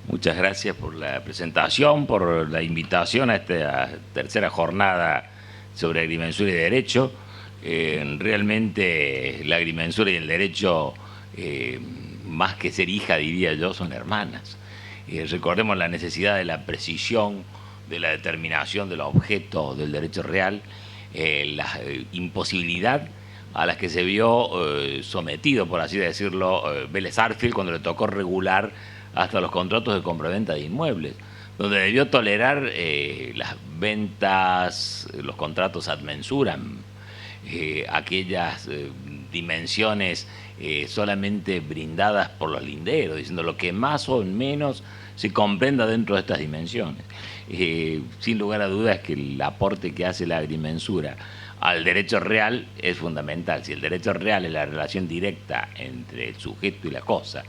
Muchas gracias por la presentación, por la invitación a esta tercera jornada sobre agrimensura y derecho. Realmente la agrimensura y el derecho, más que ser hija, diría yo, son hermanas. Recordemos la necesidad de la precisión, de la determinación del objeto del derecho real, la imposibilidad a las que se vio sometido, por así decirlo, Vélez Sarsfield cuando le tocó regular hasta los contratos de compraventa de inmuebles, donde debió tolerar las ventas, los contratos ad mensuram, aquellas dimensiones solamente brindadas por los linderos, diciendo lo que más o menos se comprenda dentro de estas dimensiones. Sin lugar a dudas que el aporte que hace la agrimensura al derecho real es fundamental. Si el derecho real es la relación directa entre el sujeto y la cosa,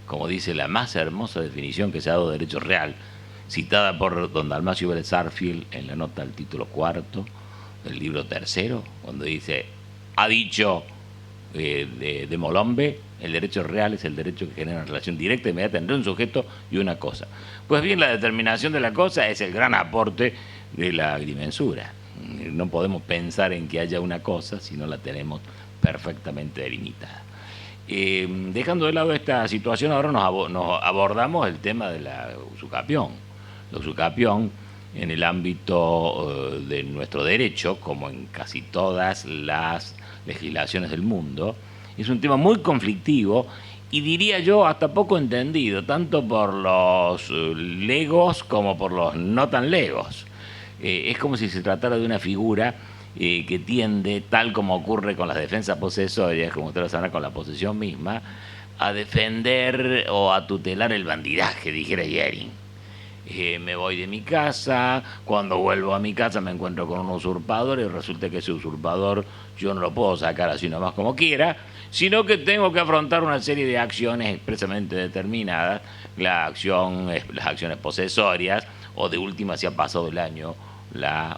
como dice la más hermosa definición que se ha dado de derecho real, citada por don Dalmacio Vélez Sarsfield en la nota al título cuarto del libro tercero, cuando dice, ha dicho de Molombe, el derecho real es el derecho que genera una relación directa e inmediata entre un sujeto y una cosa. Pues bien, la determinación de la cosa es el gran aporte de la agrimensura. No podemos pensar en que haya una cosa si no la tenemos perfectamente delimitada. Dejando de lado esta situación, ahora nos abordamos el tema de la usucapión. La usucapión, en el ámbito de nuestro derecho, como en casi todas las legislaciones del mundo, es un tema muy conflictivo y diría yo hasta poco entendido, tanto por los legos como por los no tan legos. Es como si se tratara de una figura que tiende, tal como ocurre con las defensas posesorias, como ustedes sabrán con la posesión misma, a defender o a tutelar el bandidaje, dijera Yering. Me voy de mi casa, cuando vuelvo a mi casa me encuentro con un usurpador y resulta que ese usurpador yo no lo puedo sacar así nomás como quiera, sino que tengo que afrontar una serie de acciones expresamente determinadas, las acciones posesorias, o de última, si ha pasado el año, las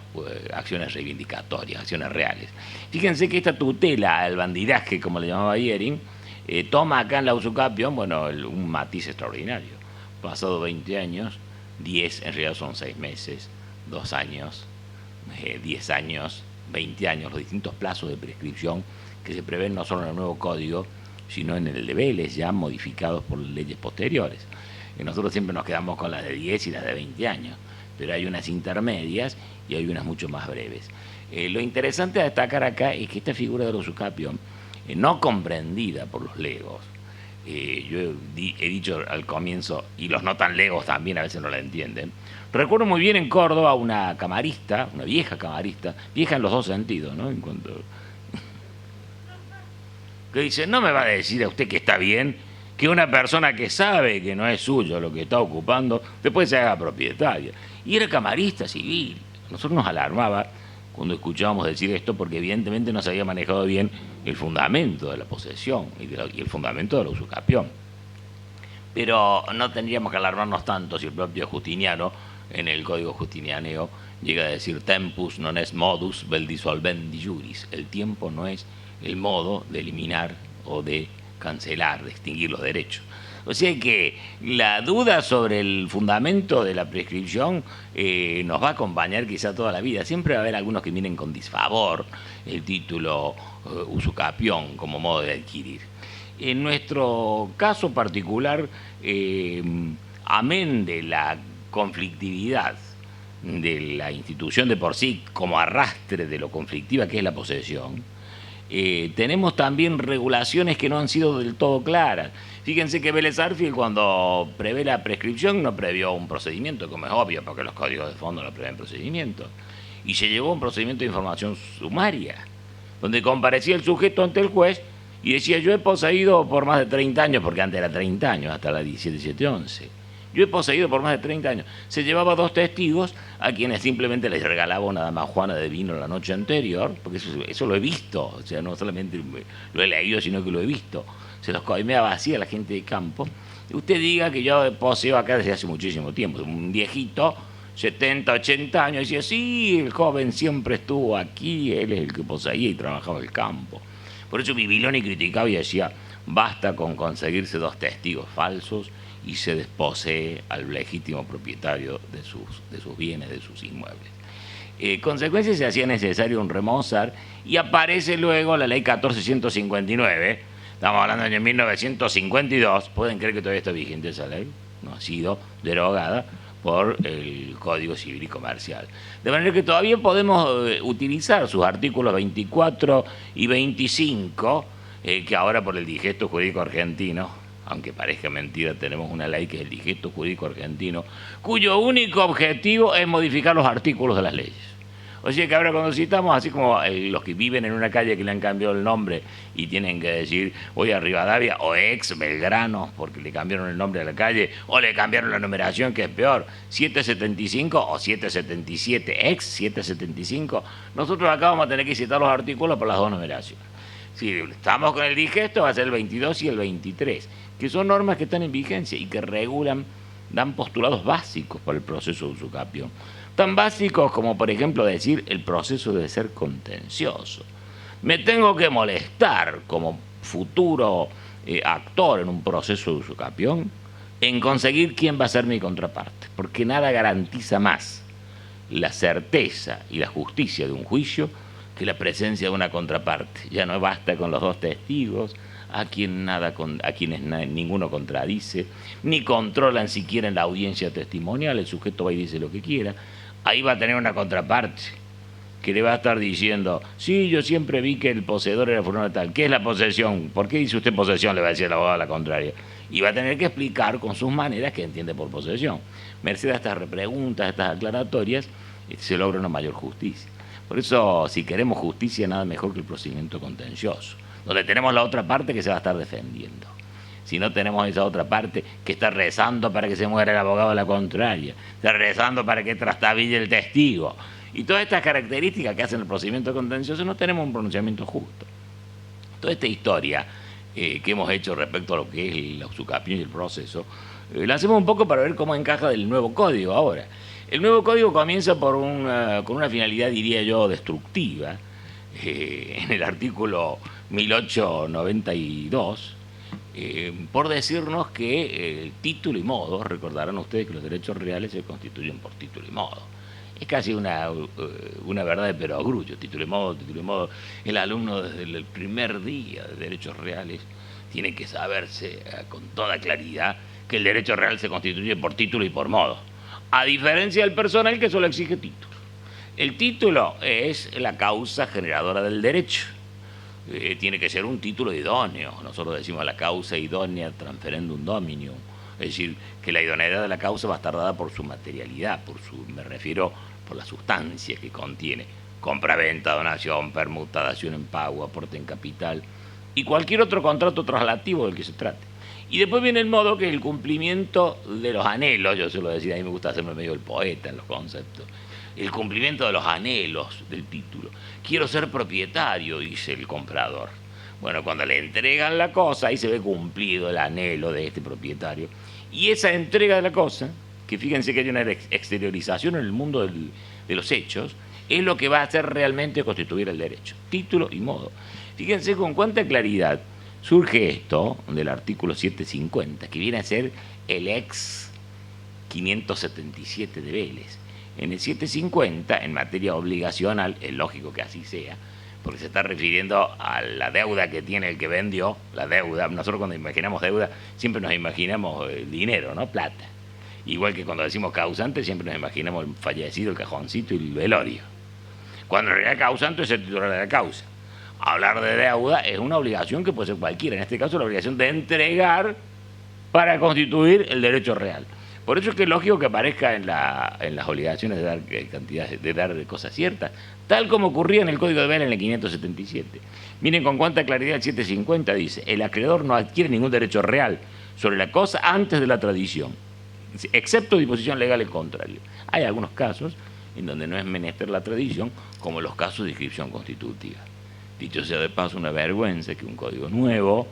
acciones reivindicatorias, acciones reales. Fíjense que esta tutela al bandidaje, como le llamaba Yering, toma acá en la usucapión, bueno, un matiz extraordinario. Pasado 20 años, 10 en realidad son 6 meses, 2 años, 10 años, 20 años, los distintos plazos de prescripción que se prevén no solo en el nuevo código, sino en el de Vélez, ya modificados por leyes posteriores. Y nosotros siempre nos quedamos con las de 10 y las de 20 años, pero hay unas intermedias y hay unas mucho más breves. Lo interesante a destacar acá es que esta figura de la usucapión, no comprendida por los legos, yo he dicho al comienzo, y los no tan legos también a veces no la entienden. Recuerdo muy bien en Córdoba una camarista, una vieja camarista, vieja en los dos sentidos, ¿no? En cuanto que dice, no me va a decir a usted que está bien que una persona que sabe que no es suyo lo que está ocupando, después se haga propietaria. Y era camarista civil. Nosotros nos alarmaba cuando escuchábamos decir esto porque evidentemente no se había manejado bien el fundamento de la posesión y el fundamento de la usucapión. Pero no tendríamos que alarmarnos tanto si el propio Justiniano, en el Código Justinianeo, llega a decir tempus non est modus vel dissolvendi juris. El tiempo no es el modo de eliminar o de cancelar, de extinguir los derechos. O sea que la duda sobre el fundamento de la prescripción nos va a acompañar quizá toda la vida. Siempre va a haber algunos que miren con disfavor el título usucapión como modo de adquirir. En nuestro caso particular, amén de la conflictividad de la institución de por sí como arrastre de lo conflictiva que es la posesión, tenemos también regulaciones que no han sido del todo claras. Fíjense que Vélez Sarsfield, cuando prevé la prescripción, no previó un procedimiento, como es obvio, porque los códigos de fondo no prevén procedimientos. Y se llevó a un procedimiento de información sumaria, donde comparecía el sujeto ante el juez y decía, yo he poseído por más de 30 años, porque antes era 30 años, hasta la 1711. Yo he poseído por más de 30 años. Se llevaba 2 testigos a quienes simplemente les regalaba una damajuana de vino la noche anterior, porque eso lo he visto, o sea, no solamente lo he leído, sino que lo he visto. Se los coimeaba así a la gente de campo. Usted diga que yo poseo acá desde hace muchísimo tiempo, un viejito, 70, 80 años, decía, sí, el joven siempre estuvo aquí, él es el que poseía y trabajaba el campo. Por eso Bibiloni criticaba y decía, basta con conseguirse 2 testigos falsos y se desposee al legítimo propietario de sus bienes, de sus inmuebles. Consecuencia, se hacía necesario un remozar y aparece luego la ley 1459, estamos hablando del año 1952, pueden creer que todavía está vigente esa ley, no ha sido derogada por el Código Civil y Comercial. De manera que todavía podemos utilizar sus artículos 24 y 25, que ahora por el digesto jurídico argentino, aunque parezca mentira, tenemos una ley que es el digesto jurídico argentino, cuyo único objetivo es modificar los artículos de las leyes. O sea que ahora cuando citamos, así como los que viven en una calle que le han cambiado el nombre y tienen que decir voy a Rivadavia o ex Belgrano porque le cambiaron el nombre a la calle o le cambiaron la numeración, que es peor, 775 o 777, ex 775, nosotros acá vamos a tener que citar los artículos por las dos numeraciones. Si estamos con el digesto, va a ser el 22 y el 23, que son normas que están en vigencia y que regulan, dan postulados básicos para el proceso de usucapión. Tan básicos como, por ejemplo, decir el proceso debe ser contencioso. Me tengo que molestar como futuro actor en un proceso de usucapión en conseguir quién va a ser mi contraparte, porque nada garantiza más la certeza y la justicia de un juicio que la presencia de una contraparte. Ya no basta con los dos testigos, a quienes ninguno contradice, ni controlan siquiera en la audiencia testimonial, el sujeto va y dice lo que quiera. Ahí va a tener una contraparte que le va a estar diciendo, sí, yo siempre vi que el poseedor era fulano tal. ¿Qué es la posesión? ¿Por qué dice usted posesión? Le va a decir el abogado a la contraria. Y va a tener que explicar con sus maneras qué entiende por posesión. Merced a estas repreguntas, a estas aclaratorias, se logra una mayor justicia. Por eso, si queremos justicia, nada mejor que el procedimiento contencioso, donde tenemos la otra parte que se va a estar defendiendo. Si no tenemos esa otra parte que está rezando para que se muera el abogado a la contraria, está rezando para que trastabille el testigo, y todas estas características que hacen el procedimiento contencioso, no tenemos un pronunciamiento justo. Toda esta historia que hemos hecho respecto a lo que es el usucapión y el proceso, la hacemos un poco para ver cómo encaja del nuevo código ahora. El nuevo código comienza con una finalidad, diría yo, destructiva. En el artículo 1892, por decirnos que el título y modo, recordarán ustedes que los derechos reales se constituyen por título y modo. Es casi una verdad de perogrullo, título y modo. El alumno desde el primer día de derechos reales tiene que saberse con toda claridad que el derecho real se constituye por título y por modo, a diferencia del personal que solo exige título. El título es la causa generadora del derecho. Tiene que ser un título idóneo. Nosotros decimos la causa idónea transferendum dominium. Es decir, que la idoneidad de la causa va a estar dada por su materialidad, me refiero por la sustancia que contiene. Compra-venta, donación, permuta, dación en pago, aporte en capital y cualquier otro contrato traslativo del que se trate. Y después viene el modo, que es el cumplimiento de los anhelos. Yo suelo decir, a mí me gusta hacerme medio el poeta en los conceptos. El cumplimiento de los anhelos del título. Quiero ser propietario, dice el comprador. Bueno, cuando le entregan la cosa, ahí se ve cumplido el anhelo de este propietario. Y esa entrega de la cosa, que fíjense que hay una exteriorización en el mundo de los hechos, es lo que va a hacer realmente constituir el derecho. Título y modo. Fíjense con cuánta claridad surge esto del artículo 750, que viene a ser el ex 577 de Vélez. En el 750, en materia obligacional, es lógico que así sea, porque se está refiriendo a la deuda que tiene el que vendió, la deuda. Nosotros cuando imaginamos deuda, siempre nos imaginamos dinero, ¿no? Plata. Igual que cuando decimos causante, siempre nos imaginamos el fallecido, el cajoncito y el velorio. Cuando en realidad causante es el titular de la causa. Hablar de deuda es una obligación que puede ser cualquiera, en este caso la obligación de entregar para constituir el derecho real. Por eso es que es lógico que aparezca en las obligaciones de dar cantidades, de dar cosas ciertas, tal como ocurría en el Código de Vélez en el 577. Miren con cuánta claridad el 750 dice: el acreedor no adquiere ningún derecho real sobre la cosa antes de la tradición, excepto disposición legal en contrario. Hay algunos casos en donde no es menester la tradición, como los casos de inscripción constitutiva. Dicho sea de paso, una vergüenza que un código nuevo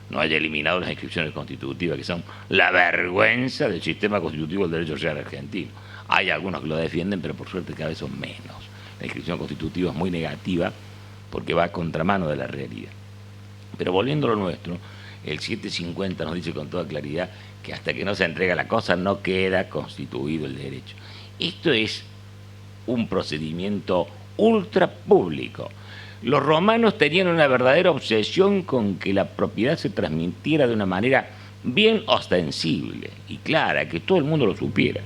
no haya eliminado las inscripciones constitutivas, que son la vergüenza del sistema constitutivo del derecho real argentino. Hay algunos que lo defienden, pero por suerte cada vez son menos. La inscripción constitutiva es muy negativa porque va a contramano de la realidad. Pero volviendo a lo nuestro, el 750 nos dice con toda claridad que hasta que no se entrega la cosa no queda constituido el derecho. Esto es un procedimiento ultra público. Los romanos tenían una verdadera obsesión con que la propiedad se transmitiera de una manera bien ostensible y clara, que todo el mundo lo supiera.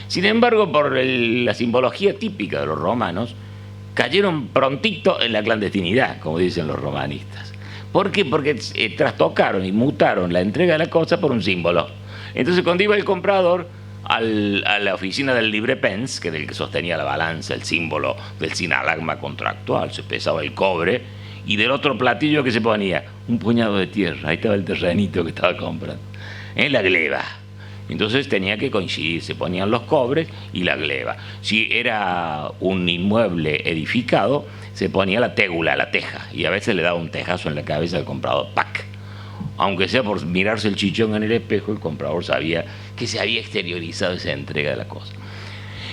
Sin embargo, por la simbología típica de los romanos, cayeron prontito en la clandestinidad, como dicen los romanistas. ¿Por qué? Porque trastocaron y mutaron la entrega de la cosa por un símbolo. Entonces, cuando iba el comprador a la oficina del librepens, que era el que sostenía la balanza, el símbolo del sinalagma contractual, se pesaba el cobre, y del otro platillo que se ponía un puñado de tierra, ahí estaba el terrenito que estaba comprando, en la gleba. Entonces tenía que coincidir, se ponían los cobres y la gleba. Si era un inmueble edificado, se ponía la tégula, la teja, y a veces le daba un tejazo en la cabeza al comprador, ¡pac! Aunque sea por mirarse el chichón en el espejo, el comprador sabía que se había exteriorizado esa entrega de la cosa.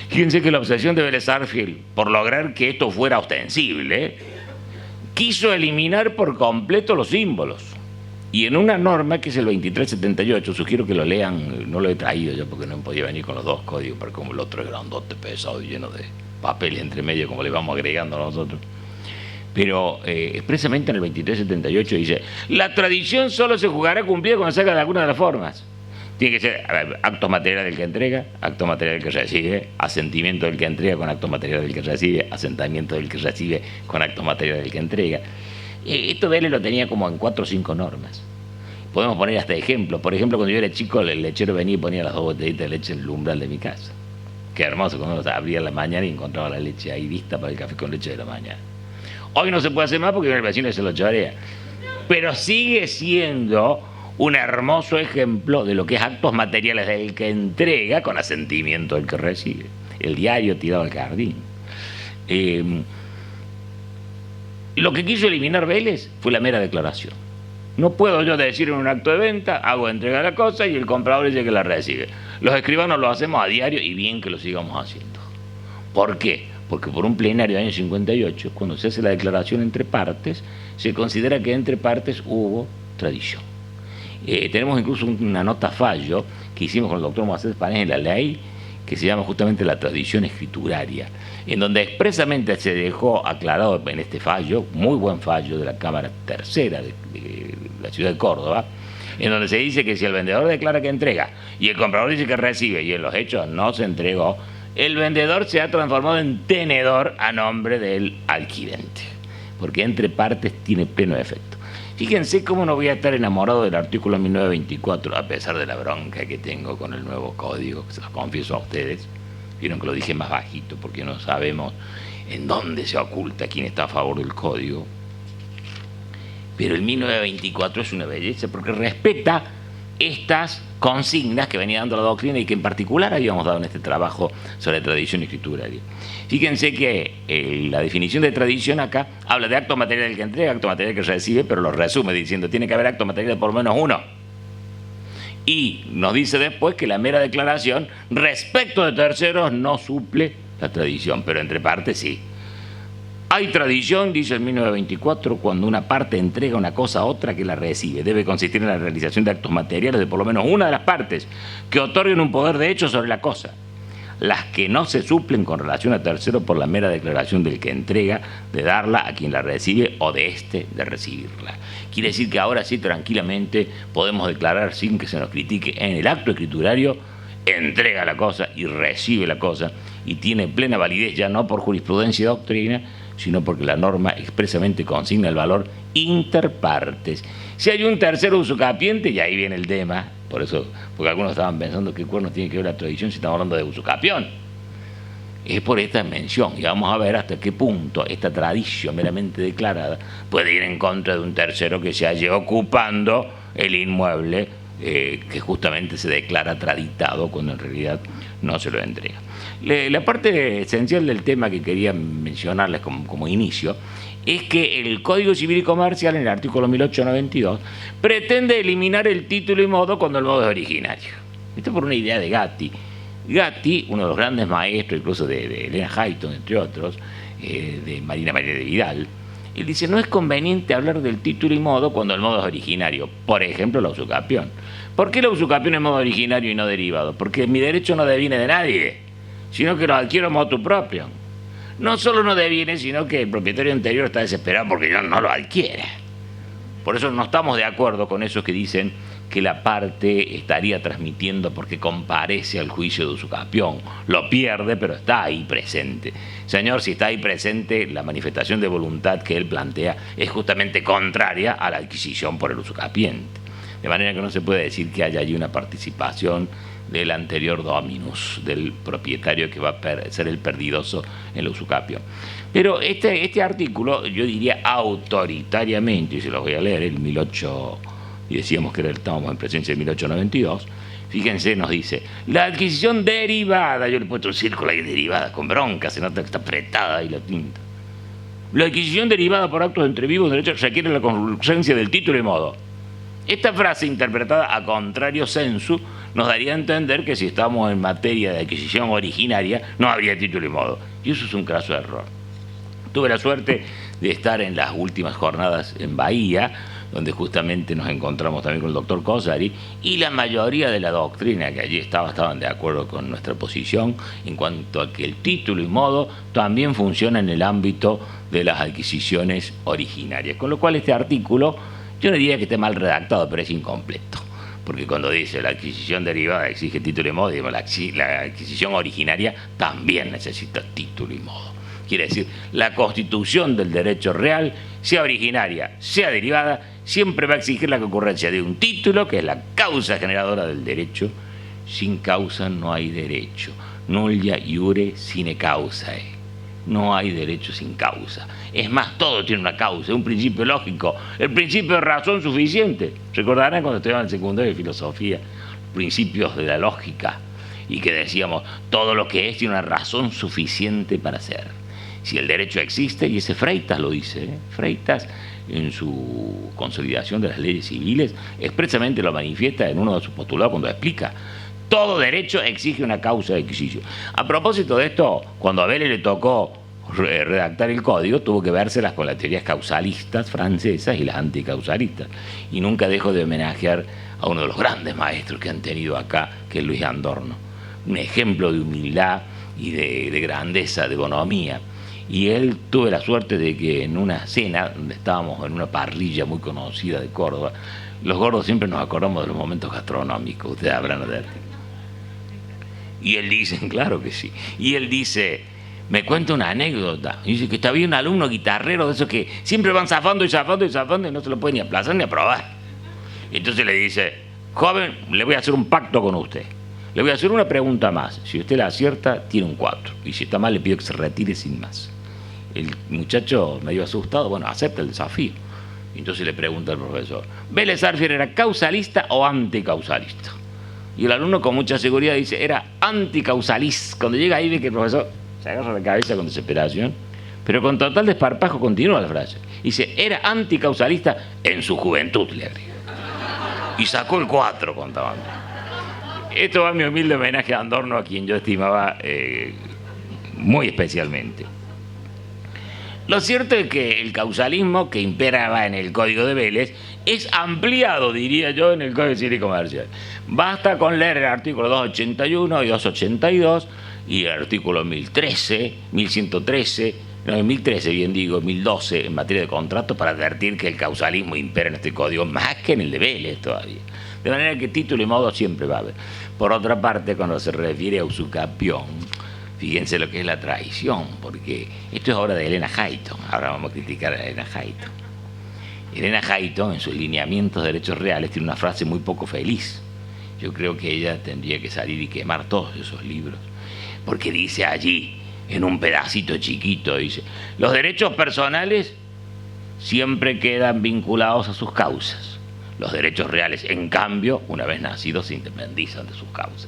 Fíjense que la obsesión de Vélez Sarsfield por lograr que esto fuera ostensible, quiso eliminar por completo los símbolos. Y en una norma que es el 2378, sugiero que lo lean, no lo he traído yo porque no podía venir con los dos códigos, pero como el otro es grandote, pesado y lleno de papel entre medio, como le vamos agregando nosotros. Pero expresamente en el 2378 dice: la tradición solo se jugará cumplida cuando se haga de alguna de las formas. Tiene que ser acto material del que entrega, acto material del que recibe, asentimiento del que entrega con acto material del que recibe, asentamiento del que recibe con acto material del que entrega. Esto Vélez lo tenía como en 4 o 5 normas. Podemos poner hasta ejemplos. Por ejemplo, cuando yo era chico, el lechero venía y ponía las 2 botellitas de leche en el umbral de mi casa. Qué hermoso, cuando uno abría la mañana y encontraba la leche ahí lista para el café con leche de la mañana. Hoy no se puede hacer más porque el vecino se lo chorea. Pero sigue siendo un hermoso ejemplo de lo que es actos materiales del que entrega con asentimiento del que recibe. El diario tirado al jardín. Lo que quiso eliminar Vélez fue la mera declaración. No puedo yo decir en un acto de venta, hago entrega de la cosa y el comprador dice que la recibe. Los escribanos lo hacemos a diario y bien que lo sigamos haciendo. ¿Por qué? Porque por un plenario del año 58, cuando se hace la declaración entre partes, se considera que entre partes hubo tradición. Tenemos incluso una nota fallo que hicimos con el doctor Moisés Panés en la ley, que se llama justamente la tradición escrituraria, en donde expresamente se dejó aclarado en este fallo, muy buen fallo de la Cámara Tercera de la ciudad de Córdoba, en donde se dice que si el vendedor declara que entrega y el comprador dice que recibe y en los hechos no se entregó, el vendedor se ha transformado en tenedor a nombre del adquirente, porque entre partes tiene pleno efecto. Fíjense cómo no voy a estar enamorado del artículo 1924, a pesar de la bronca que tengo con el nuevo código, que se los confieso a ustedes. Vieron que lo dije más bajito porque no sabemos en dónde se oculta quién está a favor del código. Pero el 1924 es una belleza porque respeta estas consignas que venía dando la doctrina y que en particular habíamos dado en este trabajo sobre tradición escrituraria. Fíjense que la definición de tradición acá habla de acto material del que entrega, acto material del que recibe, pero lo resume diciendo tiene que haber acto material de por lo menos uno. Y nos dice después que la mera declaración respecto de terceros no suple la tradición, pero entre partes sí. Hay tradición, dice el 1924, cuando una parte entrega una cosa a otra que la recibe. Debe consistir en la realización de actos materiales de por lo menos una de las partes que otorguen un poder de hecho sobre la cosa. Las que no se suplen con relación a tercero por la mera declaración del que entrega de darla a quien la recibe o de éste de recibirla. Quiere decir que ahora sí tranquilamente podemos declarar sin que se nos critique en el acto escriturario, entrega la cosa y recibe la cosa y tiene plena validez ya no por jurisprudencia y doctrina, sino porque la norma expresamente consigna el valor interpartes. Si hay un tercero usucapiente, y ahí viene el tema, por eso, porque algunos estaban pensando qué cuernos tiene que ver la tradición si estamos hablando de usucapión. Es por esta mención, y vamos a ver hasta qué punto esta tradición meramente declarada puede ir en contra de un tercero que se haya ocupando el inmueble que justamente se declara traditado cuando en realidad no se lo entrega. La parte esencial del tema que quería mencionarles como inicio es que el Código Civil y Comercial, en el artículo 1892, pretende eliminar el título y modo cuando el modo es originario. Esto por una idea de Gatti. Gatti, uno de los grandes maestros, incluso de Elena Hayton, entre otros, de Marina María de Vidal, Él dice, no es conveniente hablar del título y modo cuando el modo es originario. Por ejemplo, la usucapión. ¿Por qué la usucapión es modo originario y no derivado? Porque mi derecho no deviene de nadie, sino que lo adquiero motu propio. No solo no deviene, sino que el propietario anterior está desesperado porque yo no lo adquiere. Por eso no estamos de acuerdo con esos que dicen que la parte estaría transmitiendo porque comparece al juicio de usucapión. Lo pierde, pero está ahí presente. Señor, si está ahí presente, la manifestación de voluntad que él plantea es justamente contraria a la adquisición por el usucapiente. De manera que no se puede decir que haya allí una participación del anterior dominus, del propietario que va a ser el perdidoso en la usucapión. Pero este artículo, yo diría autoritariamente, y se los voy a leer, el 18... y decíamos que estábamos en presencia de 1892, fíjense, nos dice, la adquisición derivada, yo le he puesto un círculo ahí derivada, con bronca, se nota que está apretada ahí la tinta. La adquisición derivada por actos entre vivos derechos requiere la concurrencia del título y modo. Esta frase, interpretada a contrario sensu, nos daría a entender que si estamos en materia de adquisición originaria, no habría título y modo. Y eso es un craso error. Tuve la suerte de estar en las últimas jornadas en Bahía, donde justamente nos encontramos también con el doctor Cosari, y la mayoría de la doctrina que allí estaban de acuerdo con nuestra posición en cuanto a que el título y modo también funciona en el ámbito de las adquisiciones originarias. Con lo cual este artículo, yo no diría que esté mal redactado, pero es incompleto. Porque cuando dice la adquisición derivada exige título y modo, digamos, la adquisición originaria también necesita título y modo. Quiere decir, la constitución del derecho real, sea originaria, sea derivada, siempre va a exigir la concurrencia de un título, que es la causa generadora del derecho. Sin causa no hay derecho. Nullia iure sine causae. No hay derecho sin causa. Es más, todo tiene una causa, un principio lógico, el principio de razón suficiente. Recordarán cuando estudiaban el secundario de filosofía, principios de la lógica, y que decíamos, todo lo que es tiene una razón suficiente para ser. Si el derecho existe, y ese Freitas lo dice, Freitas en su consolidación de las leyes civiles expresamente lo manifiesta en uno de sus postulados cuando explica, todo derecho exige una causa de adquisición. A propósito de esto, cuando a Vélez le tocó redactar el código, tuvo que vérselas con las teorías causalistas francesas y las anticausalistas, y nunca dejo de homenajear a uno de los grandes maestros que han tenido acá, que es Luis Andorno, un ejemplo de humildad y de grandeza, de bonomía. Y él, tuve la suerte de que en una cena, donde estábamos en una parrilla muy conocida de Córdoba, los gordos siempre nos acordamos de los momentos gastronómicos, ustedes habrán de ver. Y él dice, claro que sí, y él dice, me cuenta una anécdota, y dice que había un alumno guitarrero de esos que siempre van zafando y zafando y zafando y no se lo puede ni aplazar ni aprobar. Y entonces le dice, joven, le voy a hacer un pacto con usted. Le voy a hacer una pregunta más. Si usted la acierta, tiene un 4. Y si está mal, le pido que se retire sin más. El muchacho, medio asustado, bueno, acepta el desafío. Entonces le pregunta al profesor, ¿Vélez Sarsfield era causalista o anticausalista? Y el alumno con mucha seguridad dice, era anticausalista. Cuando llega ahí ve que el profesor se agarra la cabeza con desesperación, pero con total desparpajo continúa la frase. Dice, era anticausalista en su juventud, le agrega. Y sacó el 4, contaban. Esto va a mi humilde homenaje a Andorno, a quien yo estimaba muy especialmente. Lo cierto es que el causalismo que imperaba en el Código de Vélez es ampliado, diría yo, en el Código Civil y Comercial. Basta con leer el artículo 281 y 282 y el artículo 1013, 1113, no, 1013 bien digo, 1012 en materia de contratos para advertir que el causalismo impera en este código más que en el de Vélez todavía. De manera que título y modo siempre va a haber. Por otra parte, cuando se refiere a usucapión, fíjense lo que es la traición, porque esto es obra de Elena Hayton. Ahora vamos a criticar a Elena Hayton. Elena Hayton, en sus lineamientos de derechos reales, tiene una frase muy poco feliz. Yo creo que ella tendría que salir y quemar todos esos libros, porque dice allí, en un pedacito chiquito, dice, los derechos personales siempre quedan vinculados a sus causas. Los derechos reales, en cambio, una vez nacidos, se independizan de sus causas.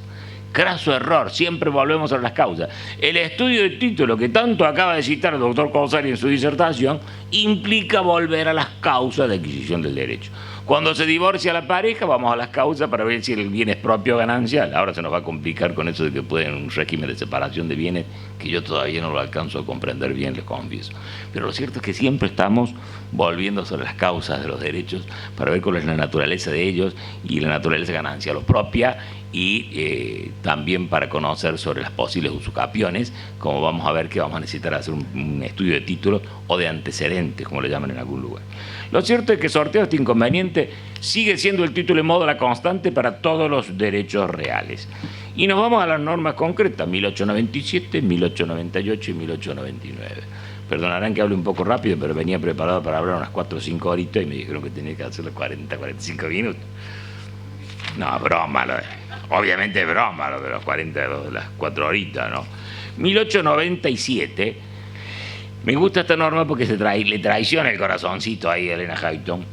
Craso error, siempre volvemos a las causas. El estudio de título que tanto acaba de citar el doctor Cosari en su disertación implica volver a las causas de adquisición del derecho. Cuando se divorcia la pareja, vamos a las causas para ver si el bien es propio o ganancial. Ahora se nos va a complicar con eso de que pueden un régimen de separación de bienes que yo todavía no lo alcanzo a comprender bien, les confieso. Pero lo cierto es que siempre estamos volviendo sobre las causas de los derechos para ver cuál es la naturaleza de ellos y la naturaleza ganancial o propia, y también para conocer sobre las posibles usucapiones, como vamos a ver que vamos a necesitar hacer un estudio de títulos o de antecedentes, como le llaman en algún lugar. Lo cierto es que sorteo este inconveniente sigue siendo el título en modo la constante para todos los derechos reales. Y nos vamos a las normas concretas, 1897, 1898 y 1899. Perdonarán que hable un poco rápido, pero venía preparado para hablar unas 4 o 5 horitas y me dijeron que tenía que hacerlo 40, 45 minutos. No, broma, obviamente es broma lo de los 40, de las 4 horitas, ¿no? 1897, me gusta esta norma porque le traiciona el corazoncito ahí a Elena Hayton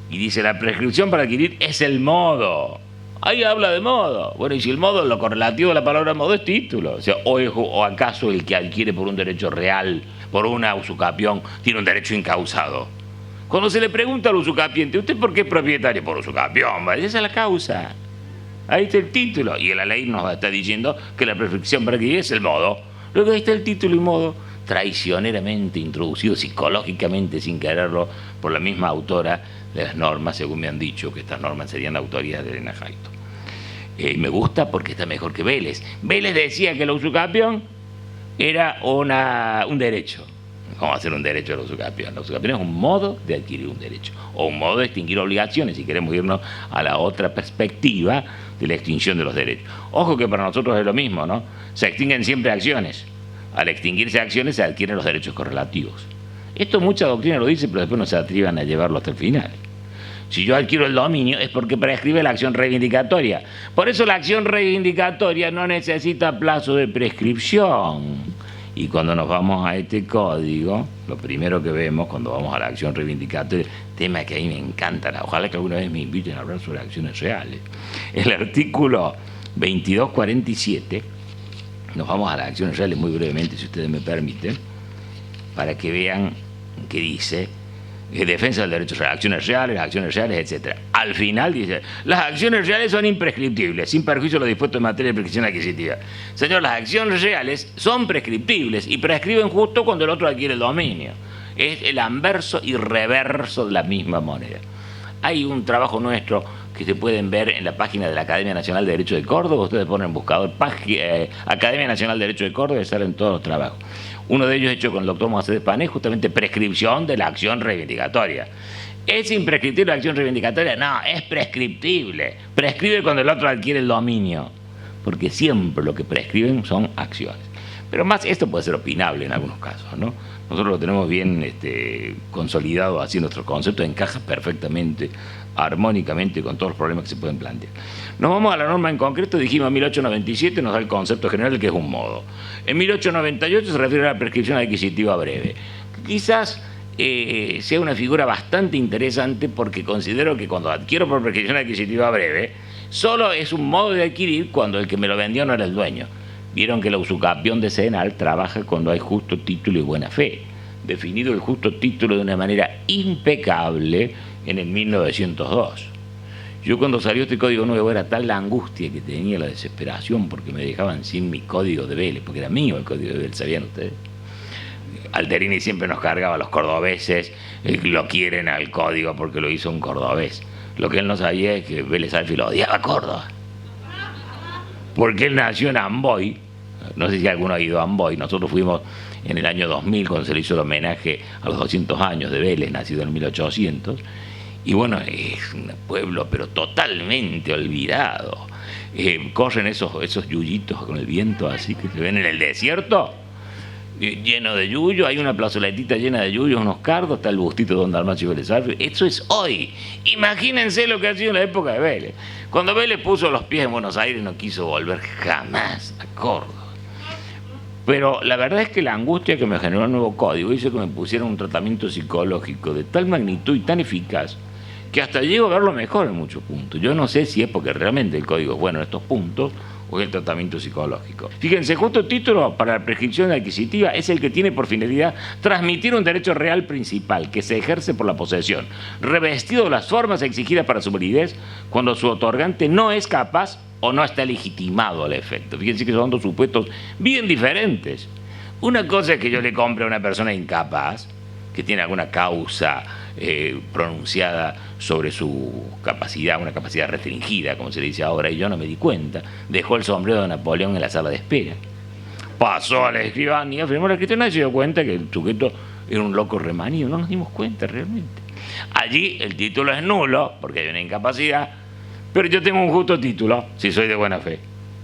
y dice: la prescripción para adquirir es el modo. Ahí habla de modo. Bueno, y si el modo, lo correlativo a la palabra modo es título. O sea, o acaso el que adquiere por un derecho real, por una usucapión, tiene un derecho incausado. Cuando se le pregunta al usucapiente, ¿usted por qué es propietario? Por usucapión, ¿vale? Esa es la causa. Ahí está el título. Y la ley nos está diciendo que la prescripción para adquirir es el modo. Luego ahí está el título y modo, traicioneramente introducido psicológicamente, sin quererlo, por la misma autora de las normas, según me han dicho, que estas normas serían de autoría de Elena Hayton. Me gusta porque está mejor que Vélez. Vélez decía que la usucapión era un derecho. ¿Cómo hacer un derecho a la usucapión? La usucapión es un modo de adquirir un derecho, o un modo de extinguir obligaciones, si queremos irnos a la otra perspectiva de la extinción de los derechos. Ojo que para nosotros es lo mismo, ¿no? Se extinguen siempre acciones. Al extinguirse acciones se adquieren los derechos correlativos. Esto mucha doctrina lo dice, pero después no se atrevan a llevarlo hasta el final. Si yo adquiero el dominio es porque prescribe la acción reivindicatoria. Por eso la acción reivindicatoria no necesita plazo de prescripción. Y cuando nos vamos a este código, lo primero que vemos cuando vamos a la acción reivindicatoria, tema que a mí me encanta, ojalá que alguna vez me inviten a hablar sobre acciones reales, el artículo 2247, nos vamos a las acciones reales muy brevemente, si ustedes me permiten, para que vean que dice defensa del derecho real, acciones reales, etc. Al final dice: las acciones reales son imprescriptibles, sin perjuicio de lo dispuesto en materia de prescripción adquisitiva. Señor, las acciones reales son prescriptibles y prescriben justo cuando el otro adquiere el dominio. Es el anverso y reverso de la misma moneda. Hay un trabajo nuestro que se pueden ver en la página de la Academia Nacional de Derecho de Córdoba. Ustedes ponen en buscador Academia Nacional de Derecho de Córdoba y salen todos los trabajos. Uno de ellos hecho con el doctor Moisés Pané, justamente prescripción de la acción reivindicatoria. ¿Es imprescriptible la acción reivindicatoria? No, es prescriptible. Prescribe cuando el otro adquiere el dominio, porque siempre lo que prescriben son acciones. Pero más, esto puede ser opinable en algunos casos, ¿no? Nosotros lo tenemos bien consolidado, así nuestro concepto encaja perfectamente, armónicamente con todos los problemas que se pueden plantear. Nos vamos a la norma en concreto, dijimos 1897 nos da el concepto general que es un modo. En 1898 se refiere a la prescripción adquisitiva breve. Quizás sea una figura bastante interesante porque considero que cuando adquiero por prescripción adquisitiva breve, solo es un modo de adquirir cuando el que me lo vendió no era el dueño. Vieron que la usucapión decenal trabaja cuando hay justo título y buena fe. Definido el justo título de una manera impecable en el 1902. Yo cuando salió este código nuevo era tal la angustia que tenía, la desesperación, porque me dejaban sin mi código de Vélez, porque era mío el código de Vélez, ¿sabían ustedes? Alterini siempre nos cargaba a los cordobeses, lo quieren al código porque lo hizo un cordobés. Lo que él no sabía es que Vélez Sarsfield lo odiaba a Córdoba. Porque él nació en Amboy, no sé si alguno ha ido a Amboy, nosotros fuimos en el año 2000 cuando se le hizo el homenaje a los 200 años de Vélez, nacido en 1800, y bueno, es un pueblo pero totalmente olvidado. Corren esos yuyitos con el viento así que se ven en el desierto, lleno de yuyo, hay una plazoletita llena de yuyos, unos cardos, está el bustito de Don Dalmacio Vélez Sarsfield. Eso es hoy. Imagínense lo que ha sido en la época de Vélez. Cuando Vélez puso los pies en Buenos Aires no quiso volver jamás a Córdoba. Pero la verdad es que la angustia que me generó el nuevo código hizo que me pusieran un tratamiento psicológico de tal magnitud y tan eficaz que hasta llego a verlo mejor en muchos puntos. Yo no sé si es porque realmente el código es bueno en estos puntos o es el tratamiento psicológico. Fíjense, justo título para la prescripción adquisitiva es el que tiene por finalidad transmitir un derecho real principal que se ejerce por la posesión, revestido de las formas exigidas para su validez cuando su otorgante no es capaz o no está legitimado al efecto. Fíjense que son dos supuestos bien diferentes. Una cosa es que yo le compre a una persona incapaz, que tiene alguna causa pronunciada sobre su capacidad, una capacidad restringida, como se dice ahora, y yo no me di cuenta. Dejó el sombrero de Napoleón en la sala de espera. Pasó a la escribanía, firmó la escritura y se dio cuenta que el sujeto era un loco remanido. No nos dimos cuenta realmente. Allí el título es nulo, porque hay una incapacidad, pero yo tengo un justo título, si soy de buena fe.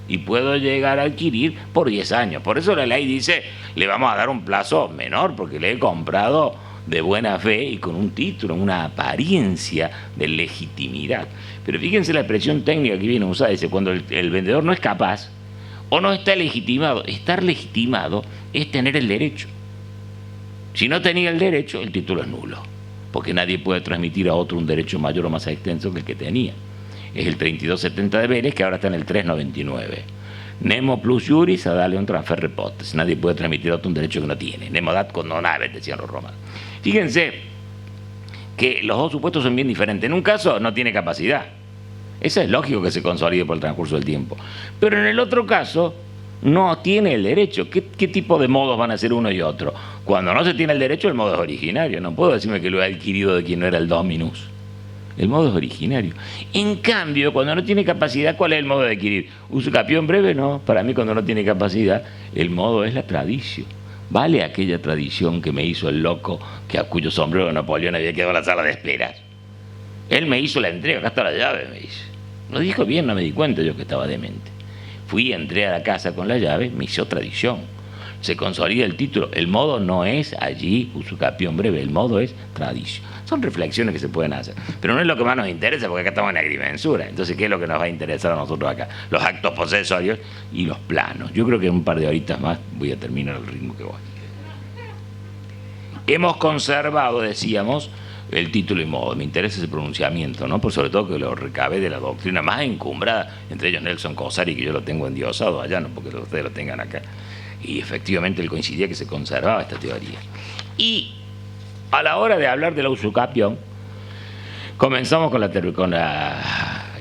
Y puedo llegar a adquirir por 10 años. Por eso la ley dice, le vamos a dar un plazo menor, porque le he comprado de buena fe y con un título, una apariencia de legitimidad. Pero fíjense la expresión técnica que viene usada, dice, cuando el vendedor no es capaz o no está legitimado. Estar legitimado es tener el derecho. Si no tenía el derecho, el título es nulo, porque nadie puede transmitir a otro un derecho mayor o más extenso que el que tenía. Es el 3270 de Vélez, que ahora está en el 399. Nemo plus juris ad alium transferre potest. Nadie puede transmitir a otro un derecho que no tiene. Nemo dat condonare, decían los romanos. Fíjense que los dos supuestos son bien diferentes. En un caso no tiene capacidad. Eso es lógico que se consolide por el transcurso del tiempo. Pero en el otro caso no tiene el derecho. ¿Qué tipo de modos van a ser uno y otro? Cuando no se tiene el derecho, el modo es originario. No puedo decirme que lo he adquirido de quien no era el dominus. El modo es originario. En cambio, cuando no tiene capacidad, ¿cuál es el modo de adquirir? ¿Usucapión breve? No. Para mí, cuando no tiene capacidad, el modo es la tradición. ¿Vale aquella tradición que me hizo el loco que a cuyo sombrero Napoleón había quedado en la sala de esperas? Él me hizo la entrega, acá está la llave, me dice. Lo dijo bien, no me di cuenta yo que estaba demente. Fui, entré a la casa con la llave, me hizo tradición. Se consolida el título. El modo no es allí usucapión breve, el modo es tradición. Son reflexiones que se pueden hacer, pero no es lo que más nos interesa, porque acá estamos en agrimensura. Entonces, ¿qué es lo que nos va a interesar a nosotros acá? Los actos posesorios y los planos. Yo creo que en un par de horitas más voy a terminar el ritmo que voy. Hemos conservado, decíamos, el título y modo. Me interesa ese pronunciamiento, ¿no? Por sobre todo que lo recabé de la doctrina más encumbrada, entre ellos Nelson Cosari, que yo lo tengo endiosado allá, no porque ustedes lo tengan acá. Y efectivamente él coincidía que se conservaba esta teoría. Y a la hora de hablar de la usucapión, comenzamos con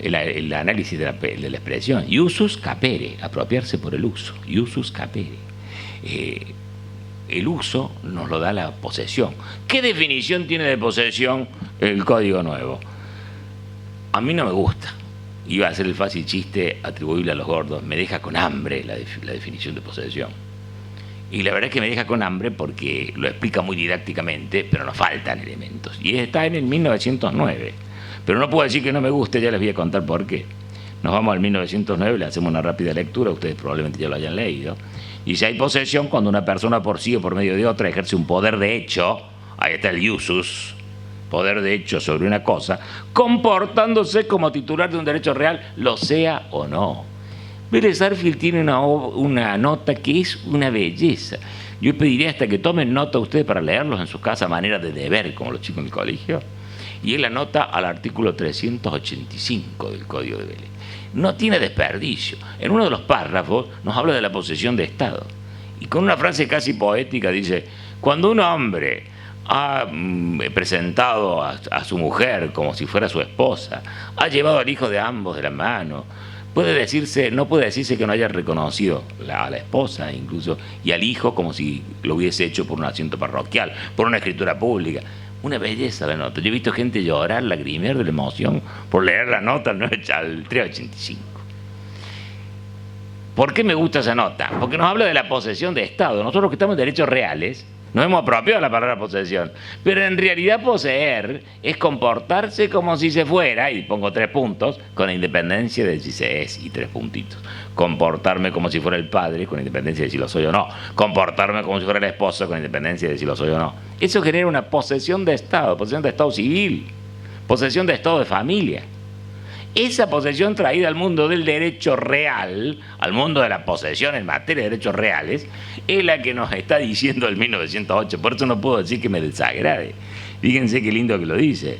el análisis de la expresión. Iusus capere, apropiarse por el uso. Iusus capere. El uso nos lo da la posesión. ¿Qué definición tiene de posesión el Código Nuevo? A mí no me gusta. Iba a ser el fácil chiste atribuible a los gordos. Me deja con hambre la definición de posesión. Y la verdad es que me deja con hambre porque lo explica muy didácticamente, pero nos faltan elementos. Y está en el 1909. Pero no puedo decir que no me guste, ya les voy a contar por qué. Nos vamos al 1909, le hacemos una rápida lectura, ustedes probablemente ya lo hayan leído. Y si hay posesión, cuando una persona por sí o por medio de otra ejerce un poder de hecho, ahí está el iusus, poder de hecho sobre una cosa, comportándose como titular de un derecho real, lo sea o no. Vélez Sarsfield tiene una nota que es una belleza. Yo pediría hasta que tomen nota ustedes para leerlos en su casa a manera de deber, como los chicos en el colegio. Y él anota al artículo 385 del Código de Vélez. No tiene desperdicio. En uno de los párrafos nos habla de la posesión de Estado. Y con una frase casi poética dice, cuando un hombre ha presentado a su mujer como si fuera su esposa, ha llevado al hijo de ambos de la mano, no puede decirse que no haya reconocido a la esposa incluso y al hijo como si lo hubiese hecho por un asiento parroquial, por una escritura pública. Una belleza la nota. Yo he visto gente llorar, lagrimear de la emoción por leer la nota al 385. ¿Por qué me gusta esa nota? Porque nos habla de la posesión de Estado. Nosotros que estamos en derechos reales, nos hemos apropiado de la palabra posesión. Pero en realidad poseer es comportarse como si se fuera, y pongo 3 puntos, con independencia de si se es, y 3 puntitos. Comportarme como si fuera el padre, con independencia de si lo soy o no. Comportarme como si fuera el esposo, con independencia de si lo soy o no. Eso genera una posesión de Estado civil, posesión de Estado de familia. Esa posesión traída al mundo del derecho real, al mundo de la posesión en materia de derechos reales, es la que nos está diciendo el 1908. Por eso no puedo decir que me desagrade. Fíjense qué lindo que lo dice.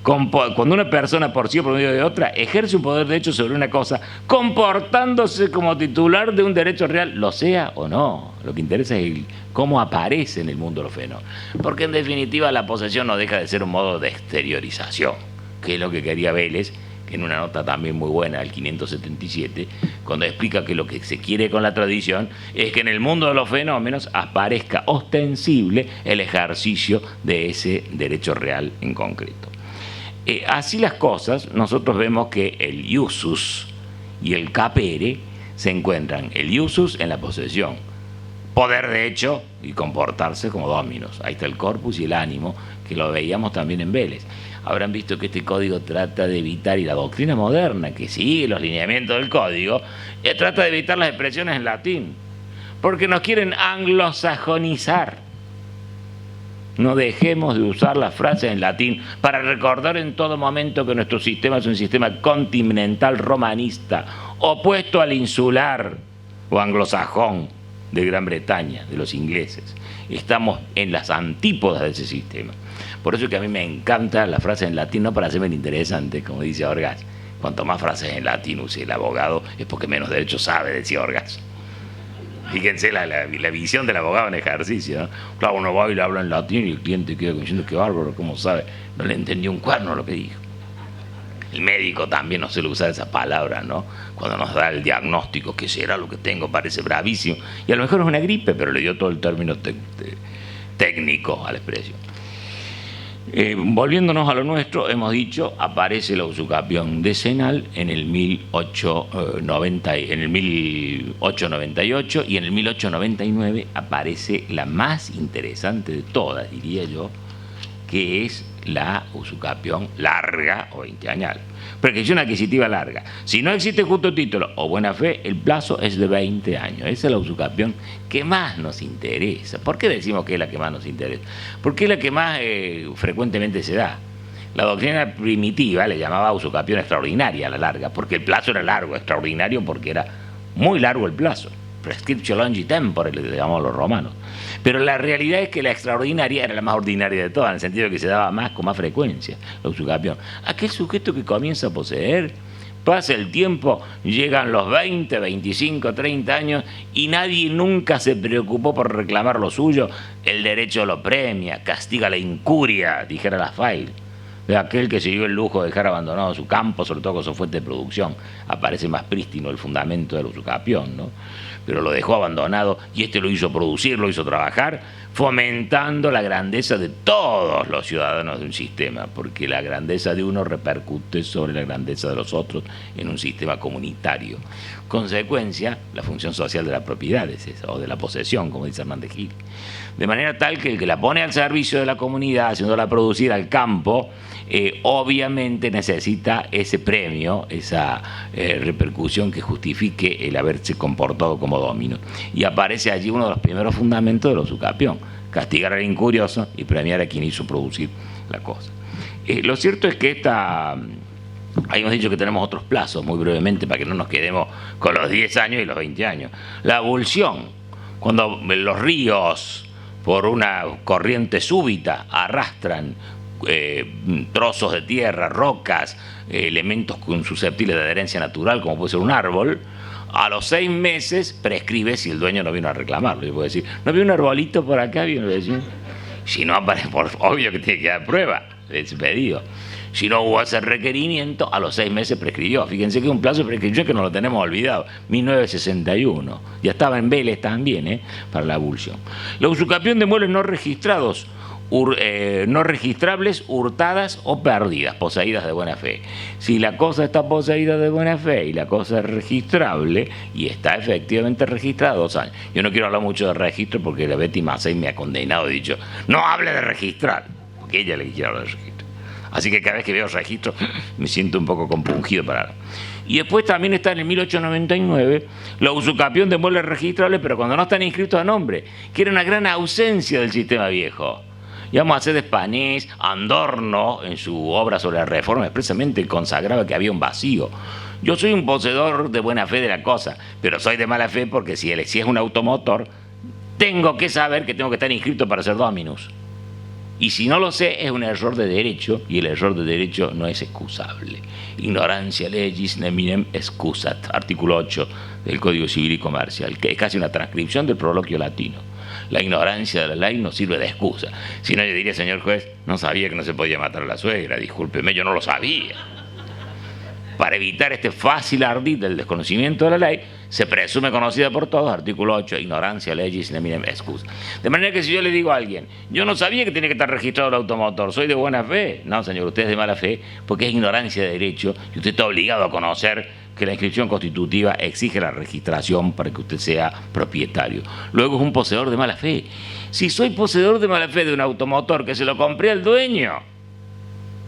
Cuando una persona por sí o por medio de otra ejerce un poder de hecho sobre una cosa, comportándose como titular de un derecho real, lo sea o no. Lo que interesa es cómo aparece en el mundo los fenómenos. Porque en definitiva la posesión no deja de ser un modo de exteriorización, que es lo que quería Vélez, en una nota también muy buena, el 577, cuando explica que lo que se quiere con la tradición es que en el mundo de los fenómenos aparezca ostensible el ejercicio de ese derecho real en concreto. Así las cosas, nosotros vemos que el iusus y el capere se encuentran. El iusus en la posesión, poder de hecho y comportarse como dominos. Ahí está el corpus y el ánimo, que lo veíamos también en Vélez. Habrán visto que este código trata de evitar, y la doctrina moderna que sigue los lineamientos del código, trata de evitar las expresiones en latín, porque nos quieren anglosajonizar. No dejemos de usar las frases en latín para recordar en todo momento que nuestro sistema es un sistema continental romanista, opuesto al insular o anglosajón de Gran Bretaña, de los ingleses. Estamos en las antípodas de ese sistema. Por eso es que a mí me encanta la frase en latín, no para hacerme interesante, como dice Orgaz. Cuanto más frases en latín use el abogado, es porque menos derecho sabe, decía Orgaz. Fíjense la visión del abogado en ejercicio, ¿no? Claro, uno va y le habla en latín y el cliente queda diciendo que bárbaro, ¿cómo sabe? No le entendió un cuerno lo que dijo. El médico también no suele usar esa palabra, ¿no? Cuando nos da el diagnóstico, ¿qué será lo que tengo? Parece bravísimo. Y a lo mejor es una gripe, pero le dio todo el término técnico a la expresión. Volviéndonos a lo nuestro, hemos dicho, aparece la usucapión decenal en el 1898 y en el 1899 aparece la más interesante de todas, diría yo, que es la usucapión larga o 20añal. Prescripción adquisitiva larga. Si no existe justo título o buena fe, el plazo es de 20 años. Esa es la usucapión que más nos interesa. ¿Por qué decimos que es la que más nos interesa? Porque es la que más frecuentemente se da. La doctrina primitiva le llamaba usucapión extraordinaria a la larga, porque el plazo era largo, extraordinario porque era muy largo el plazo. Prescriptio longi tempore, le llamaban los romanos. Pero la realidad es que la extraordinaria era la más ordinaria de todas, en el sentido de que se daba más con más frecuencia, la usucapión. Aquel sujeto que comienza a poseer, pasa el tiempo, llegan los 20, 25, 30 años y nadie nunca se preocupó por reclamar lo suyo. El derecho lo premia, castiga la incuria, dijera Lafaille. De aquel que se dio el lujo de dejar abandonado su campo, sobre todo con su fuente de producción. Aparece más prístino el fundamento de la usucapión, ¿no? Pero lo dejó abandonado y este lo hizo producir, lo hizo trabajar, fomentando la grandeza de todos los ciudadanos de un sistema, porque la grandeza de uno repercute sobre la grandeza de los otros en un sistema comunitario. Consecuencia, la función social de la propiedad es esa, o de la posesión, como dice Hernández Gil. De manera tal que el que la pone al servicio de la comunidad, haciéndola producir al campo, obviamente necesita ese premio, esa repercusión que justifique el haberse comportado como domino. Y aparece allí uno de los primeros fundamentos de la usucapión: castigar al incurioso y premiar a quien hizo producir la cosa. Lo cierto es que habíamos dicho que tenemos otros plazos, muy brevemente, para que no nos quedemos con los 10 años y los 20 años. La abulsión, cuando los ríos, por una corriente súbita, arrastran trozos de tierra, rocas, elementos susceptibles de adherencia natural, como puede ser un árbol, a los 6 meses prescribe si el dueño no vino a reclamarlo. Yo puedo decir, ¿no vi un arbolito por acá? Vino a decir, si no aparece, obvio que tiene que dar prueba de ese pedido. Si no hubo ese requerimiento, a los 6 meses prescribió. Fíjense que es un plazo de prescripción que no lo tenemos olvidado, 1961. Ya estaba en Vélez también, para la abulsión. La usucapión de muebles no registrados, no registrables, hurtadas o perdidas, poseídas de buena fe. Si la cosa está poseída de buena fe y la cosa es registrable y está efectivamente registrada, 2 años. Yo no quiero hablar mucho de registro porque la Betty Massey me ha condenado y dicho, no hable de registrar, porque ella le quiere hablar de registro. Así que cada vez que veo registro me siento un poco compungido para... Y después también está en el 1899 la usucapión de muebles registrables, pero cuando no están inscritos a nombre, que era una gran ausencia del sistema viejo. Y vamos a hacer de Spanés, Andorno, en su obra sobre la reforma, expresamente consagraba que había un vacío. Yo soy un poseedor de buena fe de la cosa, pero soy de mala fe porque si es un automotor, tengo que saber que tengo que estar inscrito para ser dominus. Y si no lo sé, es un error de derecho, y el error de derecho no es excusable. Ignorancia legis neminem excusat, artículo 8 del Código Civil y Comercial, que es casi una transcripción del proloquio latino. La ignorancia de la ley no sirve de excusa. Si no, yo diría, señor juez, no sabía que no se podía matar a la suegra, discúlpeme, yo no lo sabía. Para evitar este fácil ardid del desconocimiento de la ley, se presume conocida por todos, artículo 8, ignorancia legis neminem excusat. De manera que si yo le digo a alguien, yo no sabía que tiene que estar registrado el automotor, soy de buena fe. No, señor, usted es de mala fe, porque es ignorancia de derecho y usted está obligado a conocer que la inscripción constitutiva exige la registración para que usted sea propietario. Luego es un poseedor de mala fe. Si soy poseedor de mala fe de un automotor que se lo compré al dueño,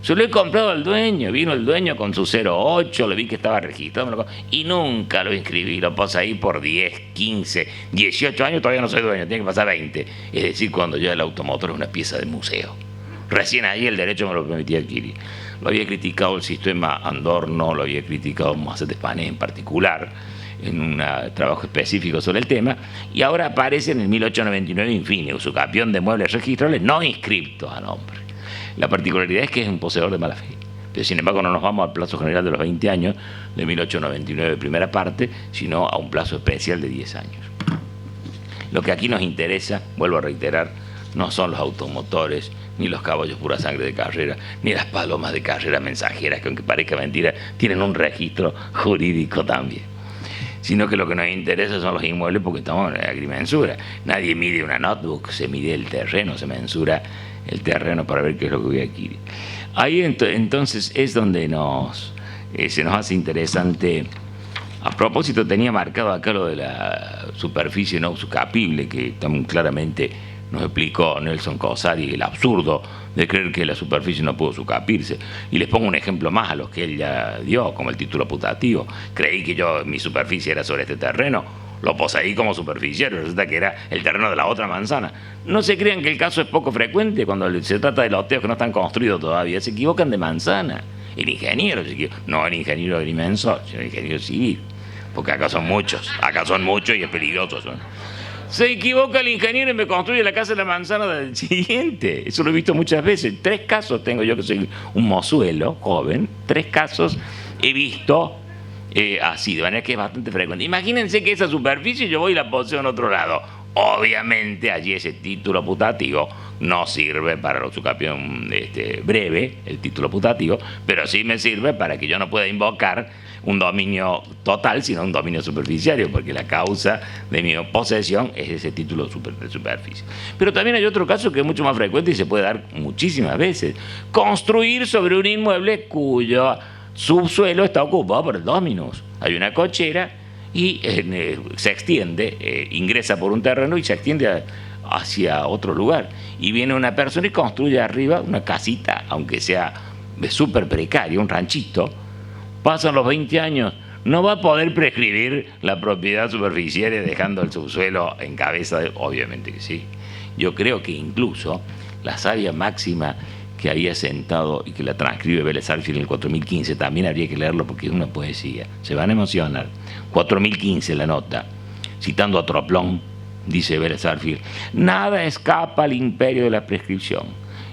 se lo he comprado al dueño, vino el dueño con su 08, le vi que estaba registrado y nunca lo inscribí, lo puse ahí por 10, 15, 18 años, todavía no soy dueño, tiene que pasar 20. Es decir, cuando ya el automotor es una pieza de museo. Recién ahí el derecho me lo permitía adquirir. Lo había criticado el sistema Andorno, lo había criticado Moisés de España en particular, en un trabajo específico sobre el tema, y ahora aparece en el 1899 Infigne, usucapión de muebles registrables no inscriptos a nombre. La particularidad es que es un poseedor de mala fe. Pero sin embargo no nos vamos al plazo general de los 20 años de 1899 primera parte, sino a un plazo especial de 10 años. Lo que aquí nos interesa, vuelvo a reiterar, no son los automotores, ni los caballos pura sangre de carrera, ni las palomas de carrera mensajeras, que aunque parezca mentira, tienen un registro jurídico también. Sino que lo que nos interesa son los inmuebles porque estamos en la agrimensura. Nadie mide una notebook, se mide el terreno, se mensura el terreno para ver qué es lo que voy a adquirir. Ahí entonces es donde se nos hace interesante. A propósito, tenía marcado acá lo de la superficie no usucapible, que tan claramente nos explicó Nelson Cosari el absurdo de creer que la superficie no pudo usucapirse. Y les pongo un ejemplo más a los que él ya dio, como el título putativo. Creí que mi superficie era sobre este terreno, lo poseí como superficiario, resulta que era el terreno de la otra manzana. No se crean que el caso es poco frecuente cuando se trata de loteos que no están construidos todavía, se equivocan de manzana. El ingeniero se equivoca, no el ingeniero agrimensor, sino el ingeniero civil, porque acá son muchos y es peligroso. Se equivoca el ingeniero y me construye la casa de la manzana del siguiente. Eso lo he visto muchas veces. 3 casos tengo yo, que soy un mozuelo joven, 3 casos he visto así, de manera que es bastante frecuente. Imagínense que esa superficie yo voy y la poseo en otro lado. Obviamente allí ese título putativo no sirve para el usucapión breve, el título putativo, pero sí me sirve para que yo no pueda invocar un dominio total, sino un dominio superficiario, porque la causa de mi posesión es ese título de superficie. Pero también hay otro caso que es mucho más frecuente y se puede dar muchísimas veces: construir sobre un inmueble cuyo subsuelo está ocupado por el dominus. Hay una cochera y se extiende, ingresa por un terreno y se extiende hacia otro lugar. Y viene una persona y construye arriba una casita, aunque sea súper precaria, un ranchito. Pasan los 20 años, no va a poder prescribir la propiedad superficial dejando el subsuelo en cabeza de... Obviamente que sí. Yo creo que incluso la sabia máxima que había sentado y que la transcribe Vélez Sarsfield en el 4015, también habría que leerlo porque es una poesía. Se van a emocionar. 4015 la nota, citando a Troplón, dice Vélez Sarsfield: nada escapa al imperio de la prescripción.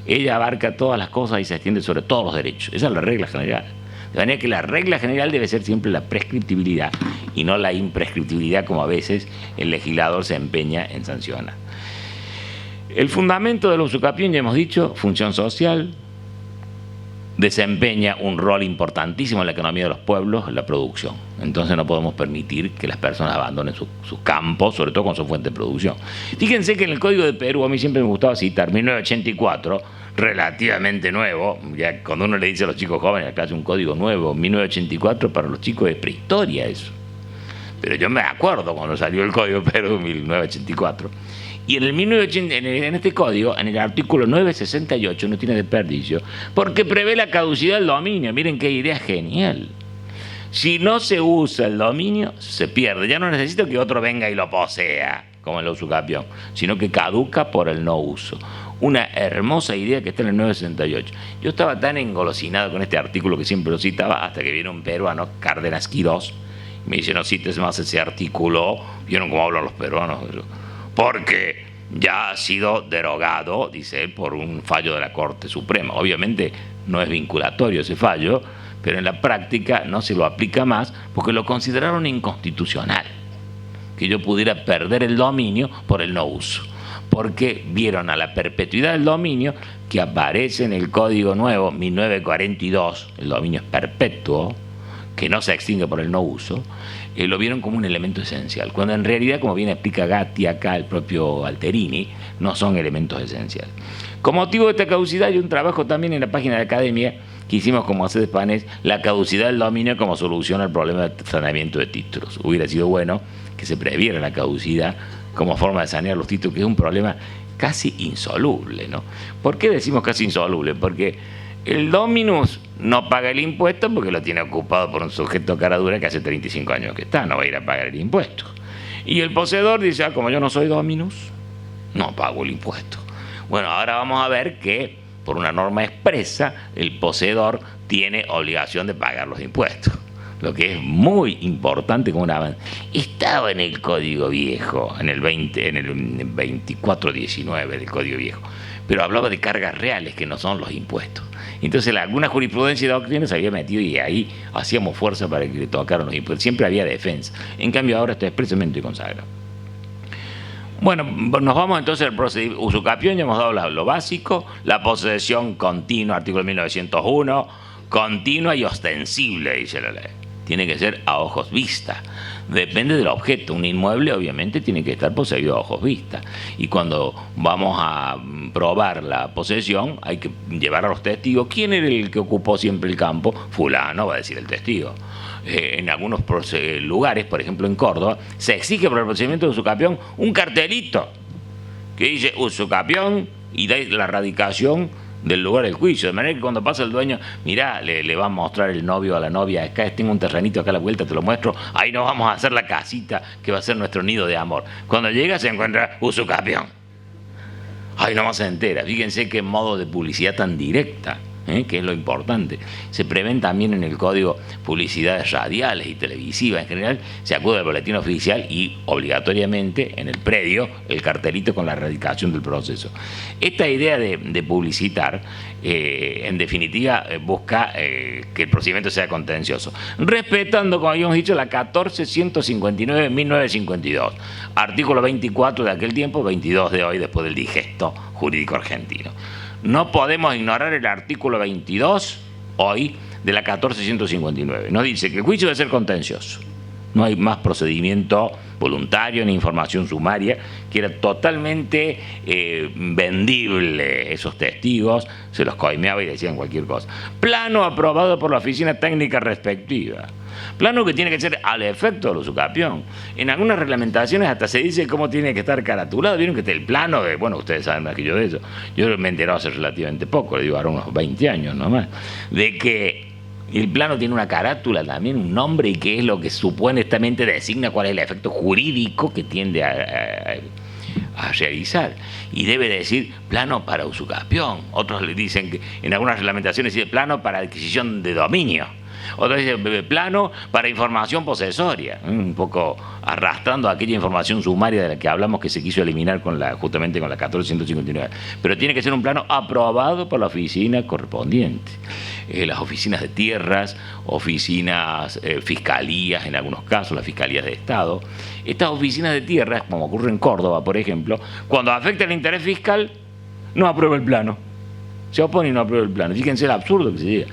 Ella abarca todas las cosas y se extiende sobre todos los derechos. Esa es la regla general. De manera que la regla general debe ser siempre la prescriptibilidad y no la imprescriptibilidad, como a veces el legislador se empeña en sancionar. El fundamento de la usucapión, ya hemos dicho, función social, desempeña un rol importantísimo en la economía de los pueblos, en la producción. Entonces no podemos permitir que las personas abandonen sus campos, sobre todo con su fuente de producción. Fíjense que en el Código de Perú, a mí siempre me gustaba citar 1984, relativamente nuevo, ya cuando uno le dice a los chicos jóvenes, acá hace un código nuevo, 1984 para los chicos es prehistoria eso. Pero yo me acuerdo cuando salió el Código de Perú, 1984. Y en el 1980, en este código, en el artículo 968, no tiene desperdicio, porque prevé la caducidad del dominio. Miren qué idea genial. Si no se usa el dominio, se pierde. Ya no necesito que otro venga y lo posea, como el usucapión, sino que caduca por el no uso. Una hermosa idea que está en el 968. Yo estaba tan engolosinado con este artículo que siempre lo citaba, hasta que viene un peruano, Cárdenas Quirós, y me dice: no cites más ese artículo. ¿Vieron cómo hablan los peruanos? Porque ya ha sido derogado, dice él, por un fallo de la Corte Suprema. Obviamente no es vinculatorio ese fallo, pero en la práctica no se lo aplica más porque lo consideraron inconstitucional, que yo pudiera perder el dominio por el no uso, porque vieron a la perpetuidad del dominio que aparece en el Código Nuevo 1942, el dominio es perpetuo, que no se extingue por el no uso, lo vieron como un elemento esencial, cuando en realidad, como bien explica Gatti acá, el propio Alterini, no son elementos esenciales. Con motivo de esta caducidad hay un trabajo también en la página de la Academia que hicimos como hace Panés, la caducidad del dominio como solución al problema de saneamiento de títulos. Hubiera sido bueno que se previera la caducidad como forma de sanear los títulos, que es un problema casi insoluble, ¿no? ¿Por qué decimos casi insoluble? Porque el dominus no paga el impuesto porque lo tiene ocupado por un sujeto cara dura que hace 35 años que está, no va a ir a pagar el impuesto. Y el poseedor dice, como yo no soy dominus, no pago el impuesto. Bueno, ahora vamos a ver que por una norma expresa el poseedor tiene obligación de pagar los impuestos, lo que es muy importante como un avance. Estaba en el Código Viejo, en el 2419 del Código Viejo, pero hablaba de cargas reales que no son los impuestos. Entonces alguna jurisprudencia y doctrina se había metido y ahí hacíamos fuerza para que le tocaran los impuestos. Siempre había defensa. En cambio ahora está expresamente consagrado. Bueno, nos vamos entonces al procedimiento usucapión, ya hemos dado lo básico, la posesión continua, artículo 1901, continua y ostensible, dice la ley. Tiene que ser a ojos vista. Depende del objeto. Un inmueble obviamente tiene que estar poseído a ojos vista. Y cuando vamos a probar la posesión hay que llevar a los testigos. ¿Quién era el que ocupó siempre el campo? Fulano, va a decir el testigo. En algunos lugares, por ejemplo en Córdoba, se exige por el procedimiento de usucapión un cartelito que dice usucapión y da la radicación del lugar del juicio, de manera que cuando pasa el dueño, mirá, le va a mostrar el novio a la novia, acá tengo un terrenito acá a la vuelta, te lo muestro, ahí nos vamos a hacer la casita que va a ser nuestro nido de amor. Cuando llega se encuentra usucapión. Ahí no se entera. Fíjense qué modo de publicidad tan directa, que es lo importante. Se prevén también en el código publicidades radiales y televisivas. En general se acude al boletín oficial y obligatoriamente en el predio el cartelito con la radicación del proceso. Esta idea de publicitar en definitiva busca que el procedimiento sea contencioso, respetando, como habíamos dicho, la 1459-1952, artículo 24 de aquel tiempo, 22 de hoy después del digesto jurídico argentino. No podemos ignorar el artículo 22 hoy de la 1459. Nos dice que el juicio debe ser contencioso. No hay más procedimiento voluntario ni información sumaria, que era totalmente vendible. Esos testigos se los coimeaba y decían cualquier cosa. Plano aprobado por la oficina técnica respectiva. Plano que tiene que ser al efecto del usucapión. En algunas reglamentaciones hasta se dice cómo tiene que estar caratulado. Vieron que el plano, bueno, ustedes saben más que yo de eso. Yo me he enterado hace relativamente poco, le digo ahora unos 20 años nomás, de que el plano tiene una carátula también, un nombre, y que es lo que supuestamente designa cuál es el efecto jurídico que tiende a realizar. Y debe decir plano para usucapión. Otros le dicen que en algunas reglamentaciones dice plano para adquisición de dominio. Otros dicen plano para información posesoria, un poco arrastrando aquella información sumaria de la que hablamos que se quiso eliminar justamente con la 1459. Pero tiene que ser un plano aprobado por la oficina correspondiente. Las oficinas de tierras, oficinas, fiscalías en algunos casos, las fiscalías de Estado. Estas oficinas de tierras, como ocurre en Córdoba, por ejemplo, cuando afecta el interés fiscal, no aprueba el plano. Se opone y no aprueba el plano. Fíjense el absurdo que se llega.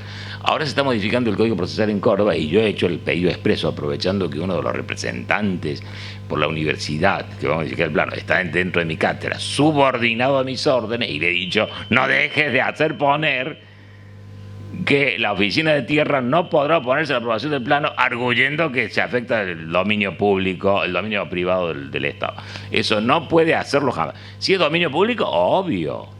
Ahora se está modificando el Código Procesal en Córdoba y yo he hecho el pedido expreso aprovechando que uno de los representantes por la universidad que va a modificar el plano está dentro de mi cátedra, subordinado a mis órdenes, y le he dicho, no dejes de hacer poner que la oficina de tierra no podrá oponerse a la aprobación del plano arguyendo que se afecta el dominio público, el dominio privado del Estado. Eso no puede hacerlo jamás. Si es dominio público, obvio.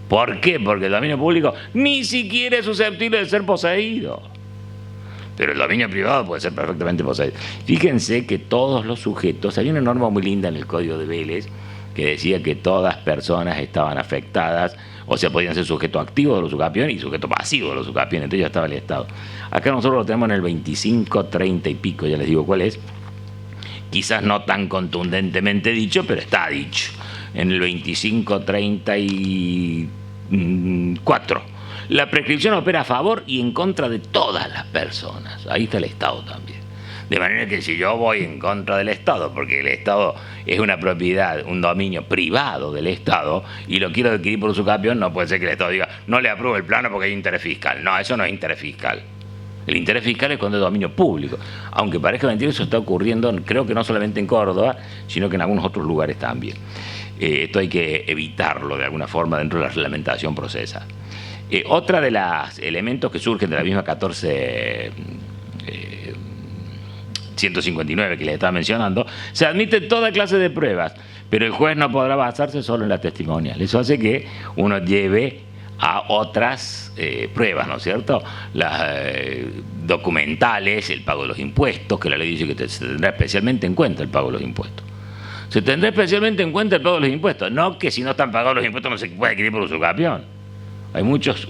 ¿Por qué? Porque el dominio público ni siquiera es susceptible de ser poseído. Pero el dominio privado puede ser perfectamente poseído. Fíjense que todos los sujetos, hay una norma muy linda en el Código de Vélez que decía que todas personas estaban afectadas, o sea, podían ser sujeto activo de los usucapión y sujeto pasivo de los usucapión, entonces ya estaba el Estado. Acá nosotros lo tenemos en el 25, 30 y pico, ya les digo cuál es. Quizás no tan contundentemente dicho, pero está dicho. en el 2534. La prescripción opera a favor y en contra de todas las personas. Ahí está el Estado también. De manera que si yo voy en contra del Estado, porque el Estado es una propiedad, un dominio privado del Estado, y lo quiero adquirir por usucapión, no puede ser que el Estado diga, no le apruebo el plano porque hay interés fiscal. No, eso no es interés fiscal. El interés fiscal es cuando es dominio público. Aunque parezca mentira, eso está ocurriendo, creo que no solamente en Córdoba, sino que en algunos otros lugares también. Esto hay que evitarlo de alguna forma dentro de la reglamentación procesal. Otra de los elementos que surgen de la misma 159 que les estaba mencionando, se admite toda clase de pruebas, pero el juez no podrá basarse solo en la testimonial. Eso hace que uno lleve a otras pruebas, ¿no es cierto? Las documentales, el pago de los impuestos, que la ley dice que se tendrá especialmente en cuenta el pago de los impuestos. Se tendrá especialmente en cuenta el pago de los impuestos, no que si no están pagados los impuestos no se puede adquirir por usucapión. Hay muchos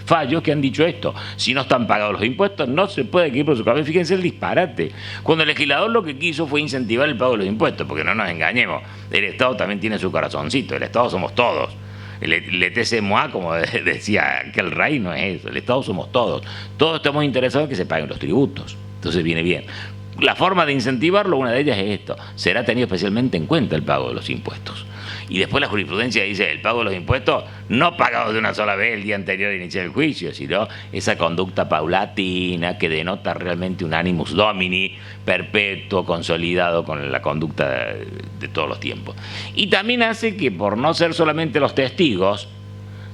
fallos que han dicho esto. Si no están pagados los impuestos, no se puede adquirir por usucapión. Fíjense el disparate. Cuando el legislador lo que quiso fue incentivar el pago de los impuestos, porque no nos engañemos, el Estado también tiene su corazoncito, el Estado somos todos. El ETC-MOA, como decía aquel rey, no es eso. El Estado somos todos. Todos estamos interesados en que se paguen los tributos. Entonces viene bien. La forma de incentivarlo, una de ellas es esto. Será tenido especialmente en cuenta el pago de los impuestos. Y después la jurisprudencia dice el pago de los impuestos no pagados de una sola vez el día anterior a iniciar el juicio, sino esa conducta paulatina que denota realmente un animus domini perpetuo, consolidado con la conducta de todos los tiempos. Y también hace que por no ser solamente los testigos,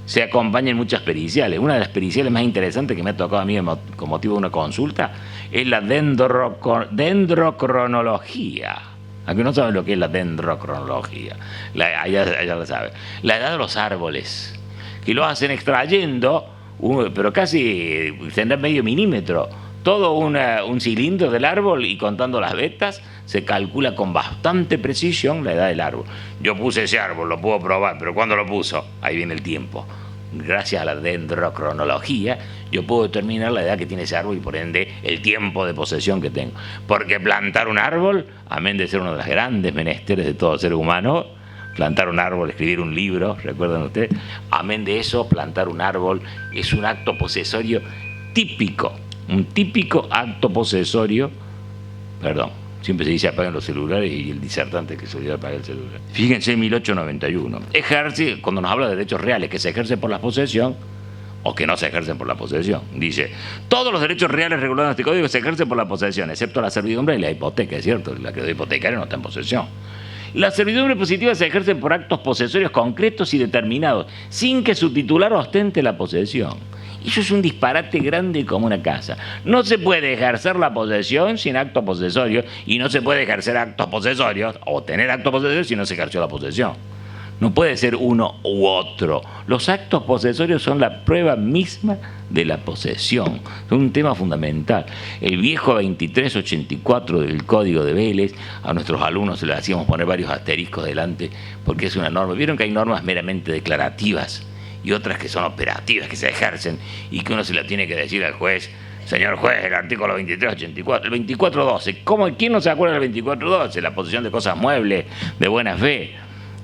se acompañan muchas periciales. Una de las periciales más interesantes que me ha tocado a mí con motivo de una consulta es la dendrocronología. Aunque no saben lo que es la dendrocronología, ella lo sabe. La edad de los árboles, que lo hacen extrayendo, pero casi tendrá medio milímetro, todo un cilindro del árbol y contando las vetas, se calcula con bastante precisión la edad del árbol. Yo puse ese árbol, lo puedo probar, pero ¿cuándo lo puso? Ahí viene el tiempo. Gracias a la dendrocronología, yo puedo determinar la edad que tiene ese árbol y por ende el tiempo de posesión que tengo. Porque plantar un árbol, amén de ser uno de los grandes menesteres de todo ser humano, plantar un árbol, escribir un libro, ¿recuerdan ustedes? Amén de eso, plantar un árbol es un acto posesorio típico, un típico acto posesorio, perdón. Siempre se dice apaguen los celulares y el disertante que se olvidó apagar el celular. Fíjense, 1891. Ejerce, cuando nos habla de derechos reales que se ejercen por la posesión o que no se ejercen por la posesión. Dice, todos los derechos reales regulados en este código se ejercen por la posesión, excepto la servidumbre y la hipoteca, es cierto, la que es hipotecaria no está en posesión. Las servidumbres positivas se ejercen por actos posesorios concretos y determinados, sin que su titular ostente la posesión. Eso es un disparate grande como una casa. No se puede ejercer la posesión sin actos posesorios y no se puede ejercer actos posesorios o tener actos posesorios si no se ejerció la posesión. No puede ser uno u otro. Los actos posesorios son la prueba misma de la posesión. Es un tema fundamental. El viejo 2384 del Código de Vélez, a nuestros alumnos se les hacíamos poner varios asteriscos delante porque es una norma. Vieron que hay normas meramente declarativas y otras que son operativas, que se ejercen y que uno se la tiene que decir al juez. Señor juez, el artículo 2384, el 2412. ¿Quién no se acuerda del 2412? La posesión de cosas muebles, de buena fe.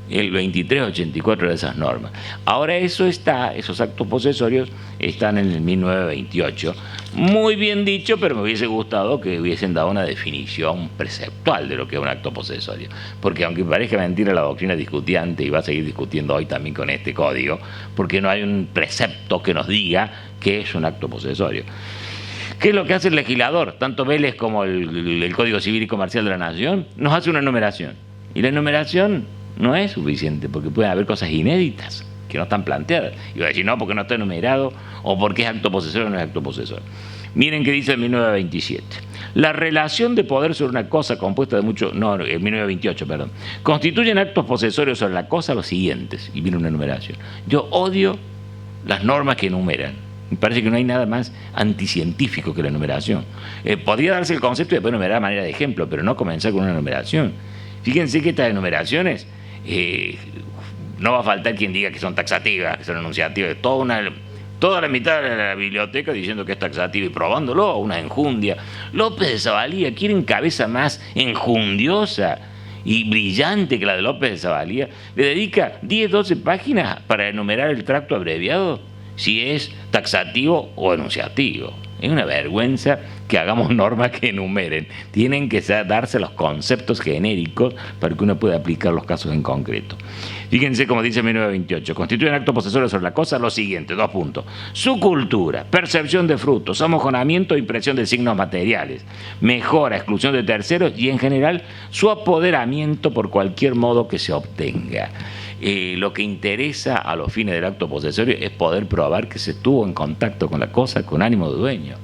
El 2384 de esas normas. Ahora esos actos posesorios están en el 1928. Muy bien dicho, pero me hubiese gustado que hubiesen dado una definición preceptual de lo que es un acto posesorio. Porque aunque parezca mentira, la doctrina discutiante, y va a seguir discutiendo hoy también con este código, porque no hay un precepto que nos diga qué es un acto posesorio. ¿Qué es lo que hace el legislador? Tanto Vélez como el Código Civil y Comercial de la Nación nos hace una enumeración. Y la enumeración no es suficiente, porque pueden haber cosas inéditas que no están planteadas. Y va a decir, no, porque no está enumerado, o porque es acto posesorio o no es acto posesorio. Miren que dice el 1927. La relación de poder sobre una cosa compuesta de muchos, no, el 1928, perdón, constituyen actos posesorios sobre la cosa los siguientes, y viene una enumeración. Yo odio las normas que enumeran. Me parece que no hay nada más anticientífico que la enumeración. Podría darse el concepto de enumerar a manera de ejemplo, pero no comenzar con una enumeración. Fíjense que estas enumeraciones no va a faltar quien diga que son taxativas, que son enunciativas, toda la mitad de la biblioteca diciendo que es taxativa y probándolo, una enjundia. López de Zavalía quieren cabeza más enjundiosa y brillante que la de López de Zavalía, le dedica 10, 12 páginas para enumerar el tracto abreviado, si es taxativo o enunciativo. Es una vergüenza que hagamos normas que enumeren. Tienen que darse los conceptos genéricos para que uno pueda aplicar los casos en concreto. Fíjense como dice 1928, constituye un acto posesorio sobre la cosa lo siguiente, 2 puntos. Su cultura, percepción de frutos, amojonamiento e impresión de signos materiales, mejora, exclusión de terceros y en general su apoderamiento por cualquier modo que se obtenga. Lo que interesa a los fines del acto posesorio es poder probar que se estuvo en contacto con la cosa con ánimo de dueño.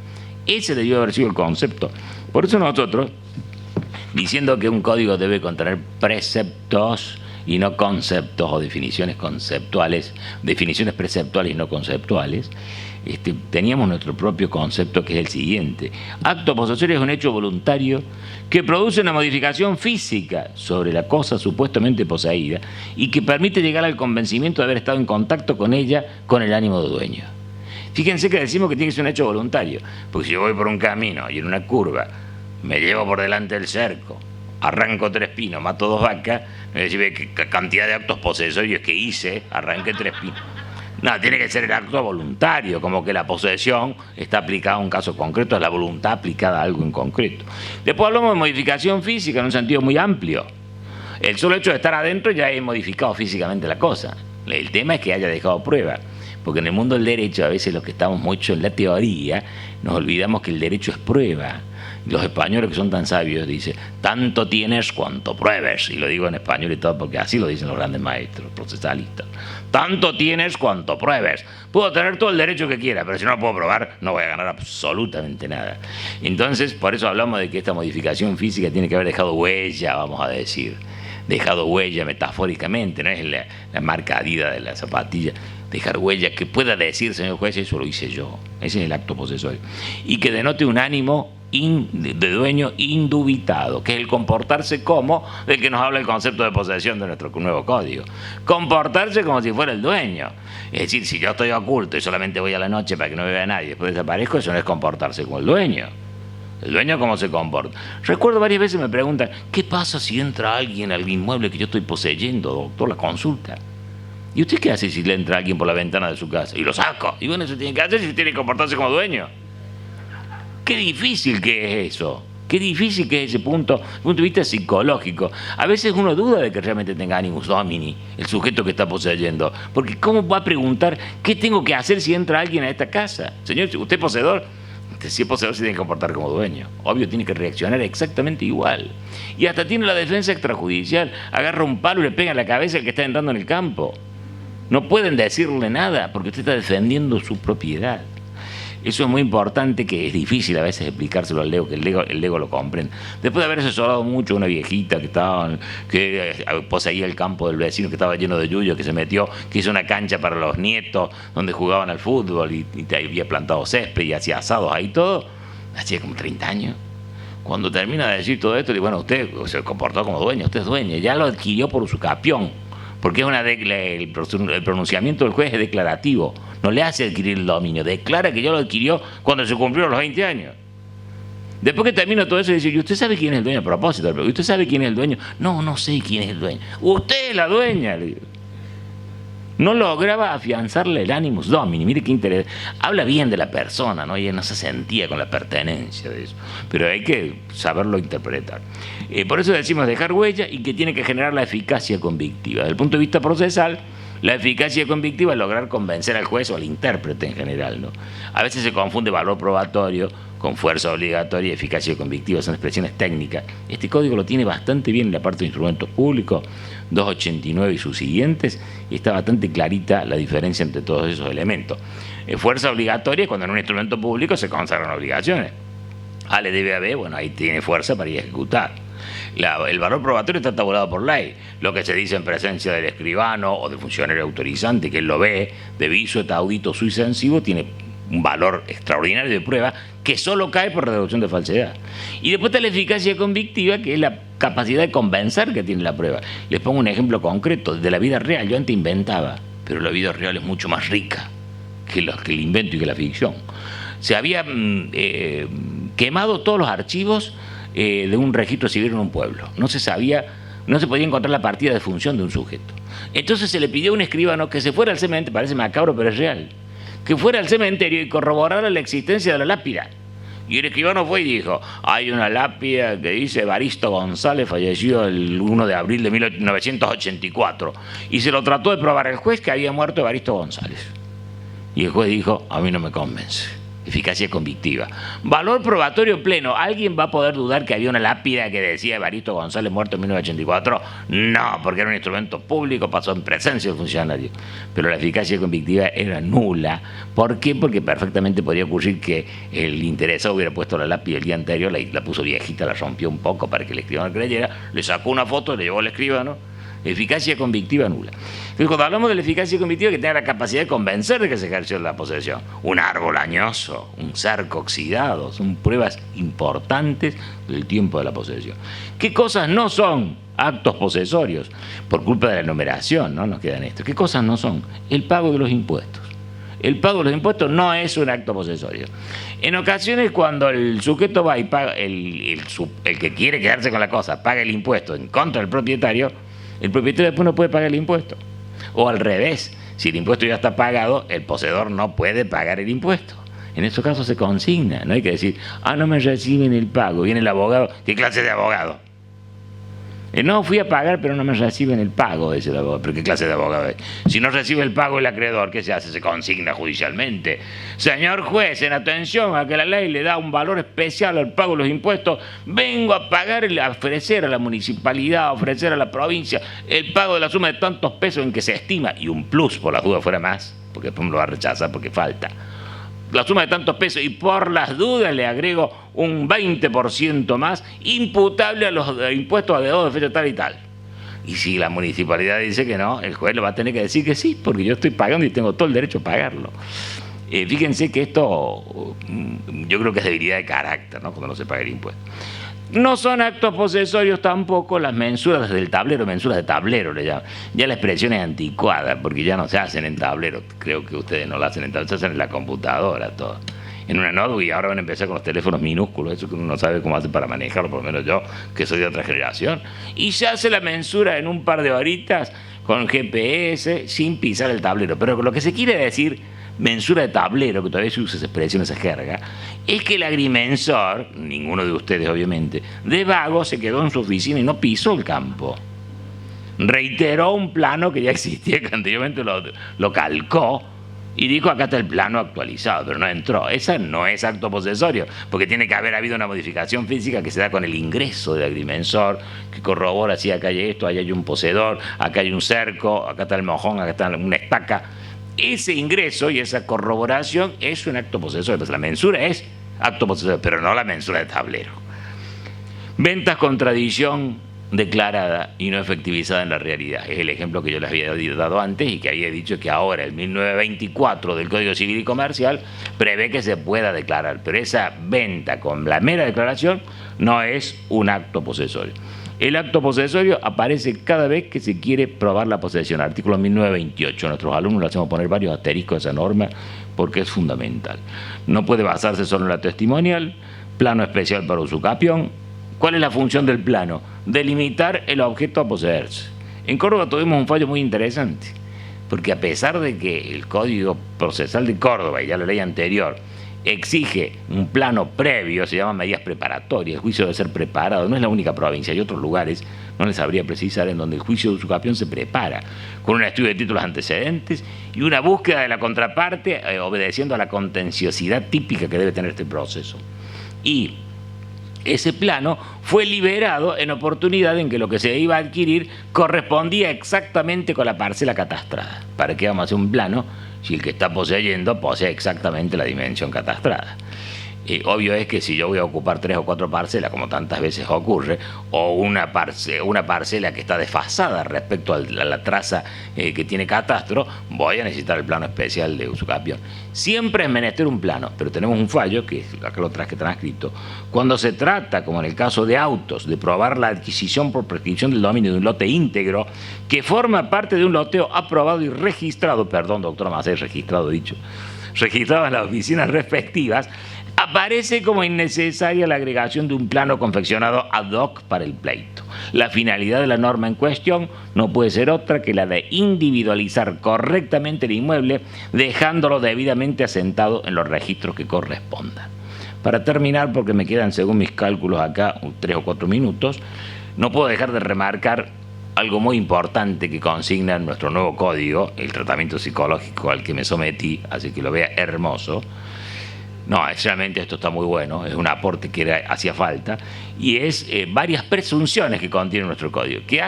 Ese debió haber sido el concepto. Por eso nosotros, diciendo que un código debe contener preceptos y no conceptos o definiciones conceptuales, definiciones preceptuales y no conceptuales, teníamos nuestro propio concepto, que es el siguiente. Acto posesorio es un hecho voluntario que produce una modificación física sobre la cosa supuestamente poseída y que permite llegar al convencimiento de haber estado en contacto con ella con el ánimo de dueño. Fíjense que decimos que tiene que ser un hecho voluntario, porque si yo voy por un camino y en una curva me llevo por delante del cerco, arranco 3 pinos, mato 2 vacas, me decís qué cantidad de actos posesorios que hice, arranqué 3 pinos. No, tiene que ser el acto voluntario, como que la posesión está aplicada a un caso concreto, es la voluntad aplicada a algo en concreto. Después hablamos de modificación física en un sentido muy amplio. El solo hecho de estar adentro ya he modificado físicamente la cosa. El tema es que haya dejado prueba, porque en el mundo del derecho a veces los que estamos mucho en la teoría nos olvidamos que el derecho es prueba. Los españoles que son tan sabios dicen, tanto tienes cuanto pruebes, y lo digo en español y todo porque así lo dicen los grandes maestros procesalistas. Tanto tienes cuanto pruebes. Puedo tener todo el derecho que quiera, pero si no lo puedo probar no voy a ganar absolutamente nada. Entonces, por eso hablamos de que esta modificación física tiene que haber dejado huella, vamos a decir. Dejado huella metafóricamente, no es la marca Adidas de la zapatilla. Dejar huella que pueda decir, señor juez, eso lo hice yo. Ese es el acto posesorio. Y que denote un ánimo de dueño indubitado, que es el comportarse como del que nos habla el concepto de posesión de nuestro nuevo código. Comportarse como si fuera el dueño. Es decir, si yo estoy oculto y solamente voy a la noche para que no me vea nadie y después desaparezco, eso no es comportarse como el dueño. ¿El dueño cómo se comporta? Recuerdo varias veces me preguntan, ¿qué pasa si entra alguien al inmueble que yo estoy poseyendo, doctor? La consulta. ¿Y usted qué hace si le entra alguien por la ventana de su casa? Y lo saco. Y bueno, eso tiene que hacer si tiene que comportarse como dueño. Qué difícil que es eso. Qué difícil que es ese punto, desde el punto de vista psicológico. A veces uno duda de que realmente tenga animus domini, el sujeto que está poseyendo. Porque ¿cómo va a preguntar qué tengo que hacer si entra alguien a esta casa? Señor, usted es poseedor. Si es poseedor se tiene que comportar como dueño. Obvio, tiene que reaccionar exactamente igual. Y hasta tiene la defensa extrajudicial. Agarra un palo y le pega en la cabeza al que está entrando en el campo. No pueden decirle nada porque usted está defendiendo su propiedad. Eso es muy importante, que es difícil a veces explicárselo al Lego, que el Lego lo comprende. Después de haber asesorado mucho a una viejita que poseía el campo del vecino, que estaba lleno de yuyo, que se metió, que hizo una cancha para los nietos donde jugaban al fútbol y había plantado césped y hacía asados ahí todo, hacía como 30 años. Cuando termina de decir todo esto, le digo, bueno, usted se comportó como dueño, usted es dueño, ya lo adquirió por su capión, porque el pronunciamiento del juez es declarativo, no le hace adquirir el dominio, declara que ya lo adquirió cuando se cumplieron los 20 años. Después que termina todo eso, dice, ¿y usted sabe quién es el dueño? A propósito, ¿usted sabe quién es el dueño? No, no sé quién es el dueño. Usted es la dueña, le digo. No lograba afianzarle el animus domini. Mire qué interés. Habla bien de la persona, ¿no? Y él no se sentía con la pertenencia de eso. Pero hay que saberlo interpretar. Por eso decimos dejar huella y que tiene que generar la eficacia convictiva. Desde el punto de vista procesal, la eficacia convictiva es lograr convencer al juez o al intérprete en general, ¿no? A veces se confunde valor probatorio con fuerza obligatoria y eficacia convictiva, son expresiones técnicas. Este código lo tiene bastante bien en la parte de instrumentos públicos, 289 y sus siguientes, y está bastante clarita la diferencia entre todos esos elementos. Fuerza obligatoria es cuando en un instrumento público se consagran obligaciones. A le debe a B, bueno, ahí tiene fuerza para ir a ejecutar. El valor probatorio está tabulado por ley. Lo que se dice en presencia del escribano o del funcionario autorizante, que él lo ve, de viso, et audito, sui sensivo, tiene un valor extraordinario de prueba que solo cae por reducción de falsedad. Y después está la eficacia convictiva, que es la capacidad de convencer que tiene la prueba. Les pongo un ejemplo concreto de la vida real. Yo antes inventaba, pero la vida real es mucho más rica que el invento y que la ficción. Se había quemado todos los archivos de un registro civil en un pueblo. No se sabía no se podía encontrar la partida de función de un sujeto. Entonces se le pidió a un escribano que se fuera al cementerio, parece macabro pero es real, que fuera al cementerio y corroborara la existencia de la lápida. Y el escribano fue y dijo, hay una lápida que dice Evaristo González falleció el 1 de abril de 1984. Y se lo trató de probar el juez que había muerto Evaristo González. Y el juez dijo, a mí no me convence. Eficacia convictiva. Valor probatorio pleno. ¿Alguien va a poder dudar que había una lápida que decía Evaristo González muerto en 1984? No, porque era un instrumento público, pasó en presencia del funcionario. Pero la eficacia convictiva era nula. ¿Por qué? Porque perfectamente podría ocurrir que el interesado hubiera puesto la lápida el día anterior, la puso viejita, la rompió un poco para que el escribano creyera, le sacó una foto, le llevó al escribano. Eficacia convictiva nula. Entonces, cuando hablamos de la eficacia convictiva, que tenga la capacidad de convencer de que se ejerció la posesión. Un árbol añoso, un cerco oxidado, son pruebas importantes del tiempo de la posesión. ¿Qué cosas no son actos posesorios? Por culpa de la enumeración, ¿no? Nos quedan esto. ¿Qué cosas no son? El pago de los impuestos. El pago de los impuestos no es un acto posesorio. En ocasiones, cuando el sujeto va y paga, el que quiere quedarse con la cosa, paga el impuesto en contra del propietario, el propietario después no puede pagar el impuesto. O al revés, si el impuesto ya está pagado, el poseedor no puede pagar el impuesto. En estos casos se consigna, no hay que decir, no me reciben el pago, viene el abogado, ¿qué clase de abogado? No, fui a pagar, pero no me reciben el pago, dice el abogado. ¿Pero qué clase de abogado es? Si no recibe el pago el acreedor, ¿qué se hace? Se consigna judicialmente. Señor juez, en atención a que la ley le da un valor especial al pago de los impuestos, vengo a pagar, a ofrecer a la municipalidad, a ofrecer a la provincia el pago de la suma de tantos pesos en que se estima, y un plus por las dudas fuera más, porque después me lo va a rechazar porque falta. La suma de tantos pesos y por las dudas le agrego un 20% más imputable a los impuestos a deudor de fecha tal y tal. Y si la municipalidad dice que no, el juez le va a tener que decir que sí, porque yo estoy pagando y tengo todo el derecho a pagarlo. Fíjense que esto yo creo que es debilidad de carácter, ¿no? Cuando no se paga el impuesto. No son actos posesorios tampoco las mensuras del tablero, mensuras de tablero le llaman. Ya la expresión es anticuada, porque ya no se hacen en tablero. Creo que ustedes no lo hacen en tablero, se hacen en la computadora todo. En una notebook, y ahora van a empezar con los teléfonos minúsculos, eso que uno no sabe cómo hace para manejarlo, por lo menos yo, que soy de otra generación. Y se hace la mensura en un par de horitas con GPS, sin pisar el tablero. Pero lo que se quiere decir mensura de tablero, que todavía se usa esa expresión, esa jerga, es que el agrimensor, ninguno de ustedes obviamente, de vago se quedó en su oficina y no pisó el campo. Reiteró un plano que ya existía, que anteriormente lo calcó y dijo, acá está el plano actualizado, pero no entró. Esa no es acto posesorio, porque tiene que haber habido una modificación física que se da con el ingreso del agrimensor, que corrobora si acá hay esto, allá hay un poseedor, acá hay un cerco, acá está el mojón, acá está una estaca. Ese ingreso y esa corroboración es un acto posesorio. Pues la mensura es acto posesorio, pero no la mensura de tablero. Ventas con tradición declarada y no efectivizada en la realidad. Es el ejemplo que yo les había dado antes y que había dicho que ahora el 1924 del Código Civil y Comercial prevé que se pueda declarar, pero esa venta con la mera declaración no es un acto posesorio. El acto posesorio aparece cada vez que se quiere probar la posesión. Artículo 1928. A nuestros alumnos le hacemos poner varios asteriscos a esa norma porque es fundamental. No puede basarse solo en la testimonial, plano especial para usucapión. ¿Cuál es la función del plano? Delimitar el objeto a poseerse. En Córdoba tuvimos un fallo muy interesante, porque a pesar de que el Código Procesal de Córdoba y ya la ley anterior exige un plano previo, se llaman medidas preparatorias, el juicio debe ser preparado, no es la única provincia, hay otros lugares, no les sabría precisar, en donde el juicio de usucapión se prepara con un estudio de títulos antecedentes y una búsqueda de la contraparte obedeciendo a la contenciosidad típica que debe tener este proceso. Y ese plano fue liberado en oportunidad en que lo que se iba a adquirir correspondía exactamente con la parcela catastrada. ¿Para qué vamos a hacer un plano si el que está poseyendo posee exactamente la dimensión catastrada? Obvio es que si yo voy a ocupar 3 o 4 parcelas, como tantas veces ocurre, o una parcela que está desfasada respecto a la traza que tiene catastro, voy a necesitar el plano especial de usucapión. Siempre es menester un plano, pero tenemos un fallo, que acá lo traje transcrito, cuando se trata, como en el caso de autos, de probar la adquisición por prescripción del dominio de un lote íntegro, que forma parte de un loteo aprobado y registrado, perdón, doctora Macé, registrado dicho, registrado en las oficinas respectivas. Aparece como innecesaria la agregación de un plano confeccionado ad hoc para el pleito. La finalidad de la norma en cuestión no puede ser otra que la de individualizar correctamente el inmueble, dejándolo debidamente asentado en los registros que correspondan. Para terminar, porque me quedan, según mis cálculos acá, 3 o 4 minutos, no puedo dejar de remarcar algo muy importante que consigna en nuestro nuevo código, el tratamiento psicológico al que me sometí, así que lo vea hermoso. No, realmente esto está muy bueno, es un aporte que hacía falta, y es varias presunciones que contiene nuestro código, que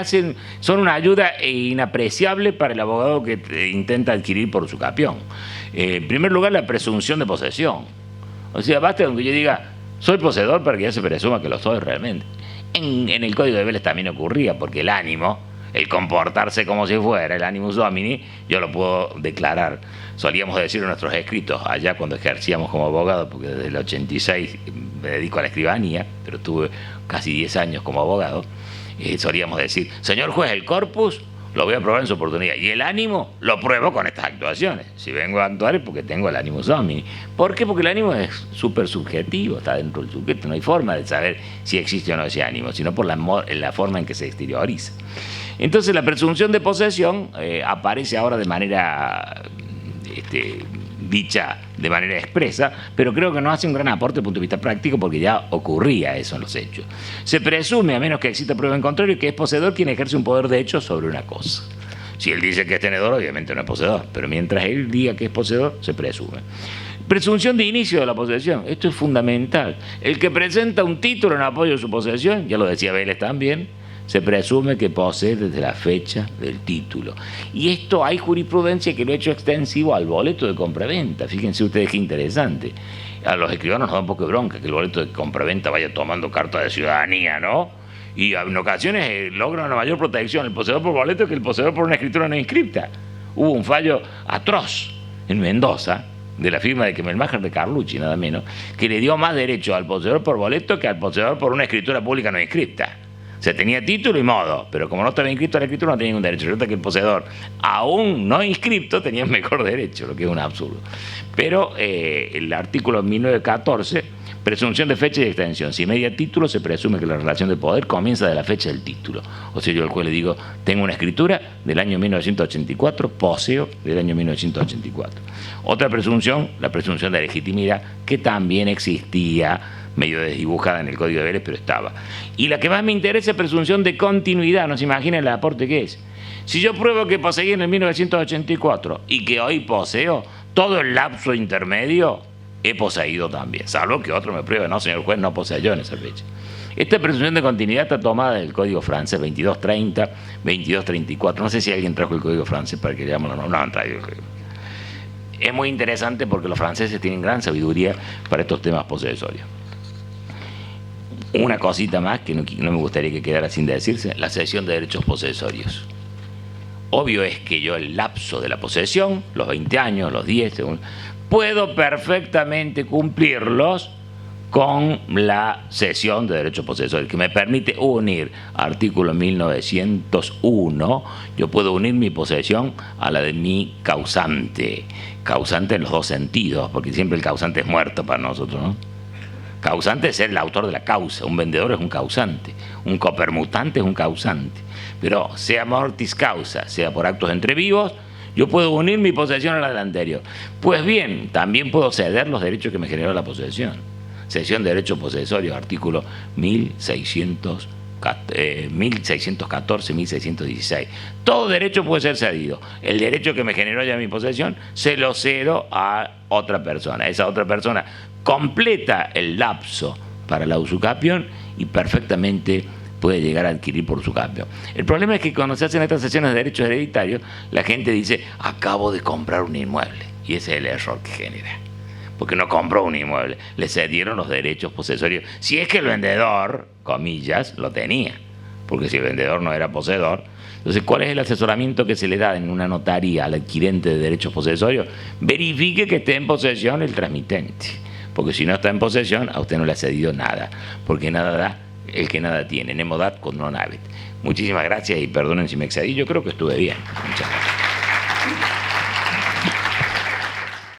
son una ayuda inapreciable para el abogado que intenta adquirir por su capión. En primer lugar, la presunción de posesión. O sea, basta con que yo diga, soy poseedor para que ya se presuma que lo soy realmente. En el Código de Vélez también ocurría, porque el ánimo, el comportarse como si fuera, el animus domini, yo lo puedo declarar. Solíamos decir en nuestros escritos, allá cuando ejercíamos como abogado, porque desde el 86 me dedico a la escribanía, pero tuve casi 10 años como abogado, solíamos decir, señor juez, el corpus lo voy a probar en su oportunidad, y el ánimo lo pruebo con estas actuaciones. Si vengo a actuar es porque tengo el animus domini. ¿Por qué? Porque el ánimo es súper subjetivo, está dentro del sujeto, no hay forma de saber si existe o no ese ánimo, sino por la forma en que se exterioriza. Entonces la presunción de posesión aparece ahora de manera dicha de manera expresa, pero creo que no hace un gran aporte desde el punto de vista práctico, porque ya ocurría eso en los hechos. Se presume, a menos que exista prueba en contrario, que es poseedor quien ejerce un poder de hecho sobre una cosa. Si él dice que es tenedor, obviamente no es poseedor, pero mientras él diga que es poseedor, se presume. Presunción de inicio de la posesión, esto es fundamental. El que presenta un título en apoyo de su posesión, ya lo decía Vélez también, se presume que posee desde la fecha del título. Y esto hay jurisprudencia que lo ha hecho extensivo al boleto de compraventa. Fíjense ustedes qué interesante. A los escribanos nos da un poco de bronca que el boleto de compraventa vaya tomando carta de ciudadanía, ¿no? Y en ocasiones logra una mayor protección el poseedor por boleto que el poseedor por una escritura no inscripta. Hubo un fallo atroz en Mendoza, de la firma de Kemelmacher de Carlucci, nada menos, que le dio más derecho al poseedor por boleto que al poseedor por una escritura pública no inscripta. Se tenía título y modo, pero como no estaba inscrito a la escritura no tenía ningún derecho. Resulta que el poseedor, aún no inscripto, tenía un mejor derecho, lo que es un absurdo. Pero el artículo 1914, presunción de fecha y de extensión. Si media título, se presume que la relación de poder comienza de la fecha del título. O sea, yo al juez le digo, tengo una escritura del año 1984, poseo del año 1984. Otra presunción, la presunción de legitimidad, que también existía, medio desdibujada en el Código de Vélez, pero estaba. Y la que más me interesa es presunción de continuidad, no se imaginan el aporte que es. Si yo pruebo que poseí en el 1984 y que hoy poseo, todo el lapso intermedio he poseído también, salvo que otro me pruebe, no, señor juez, no poseyó en esa fecha. Esta presunción de continuidad está tomada del Código francés 2230, 2234, no sé si alguien trajo el Código francés para que veamos, no han traído el Código. Es muy interesante porque los franceses tienen gran sabiduría para estos temas posesorios. Una cosita más que no me gustaría que quedara sin decirse, la cesión de derechos posesorios. Obvio es que yo el lapso de la posesión, los 20 años, los 10, según, puedo perfectamente cumplirlos con la cesión de derechos posesorios, que me permite unir, artículo 1901, yo puedo unir mi posesión a la de mi causante. Causante en los dos sentidos, porque siempre el causante es muerto para nosotros, ¿no? Causante es el autor de la causa, un vendedor es un causante, un copermutante es un causante. Pero sea mortis causa, sea por actos entre vivos, yo puedo unir mi posesión a la del anterior. Pues bien, también puedo ceder los derechos que me generó la posesión. Cesión de derechos posesorios, artículo 1614, 1616. Todo derecho puede ser cedido. El derecho que me generó ya mi posesión, se lo cedo a otra persona. Esa otra persona completa el lapso para la usucapión y perfectamente puede llegar a adquirir por usucapión. El problema es que cuando se hacen estas cesiones de derechos hereditarios, la gente dice, acabo de comprar un inmueble. Y ese es el error que genera. Porque no compró un inmueble, le cedieron los derechos posesorios. Si es que el vendedor, comillas, lo tenía. Porque si el vendedor no era poseedor, entonces, ¿cuál es el asesoramiento que se le da en una notaría al adquirente de derechos posesorios? Verifique que esté en posesión el transmitente. Porque si no está en posesión, a usted no le ha cedido nada. Porque nada da el que nada tiene. Nemo dat quod non habet. Muchísimas gracias y perdonen si me excedí. Yo creo que estuve bien. Muchas gracias.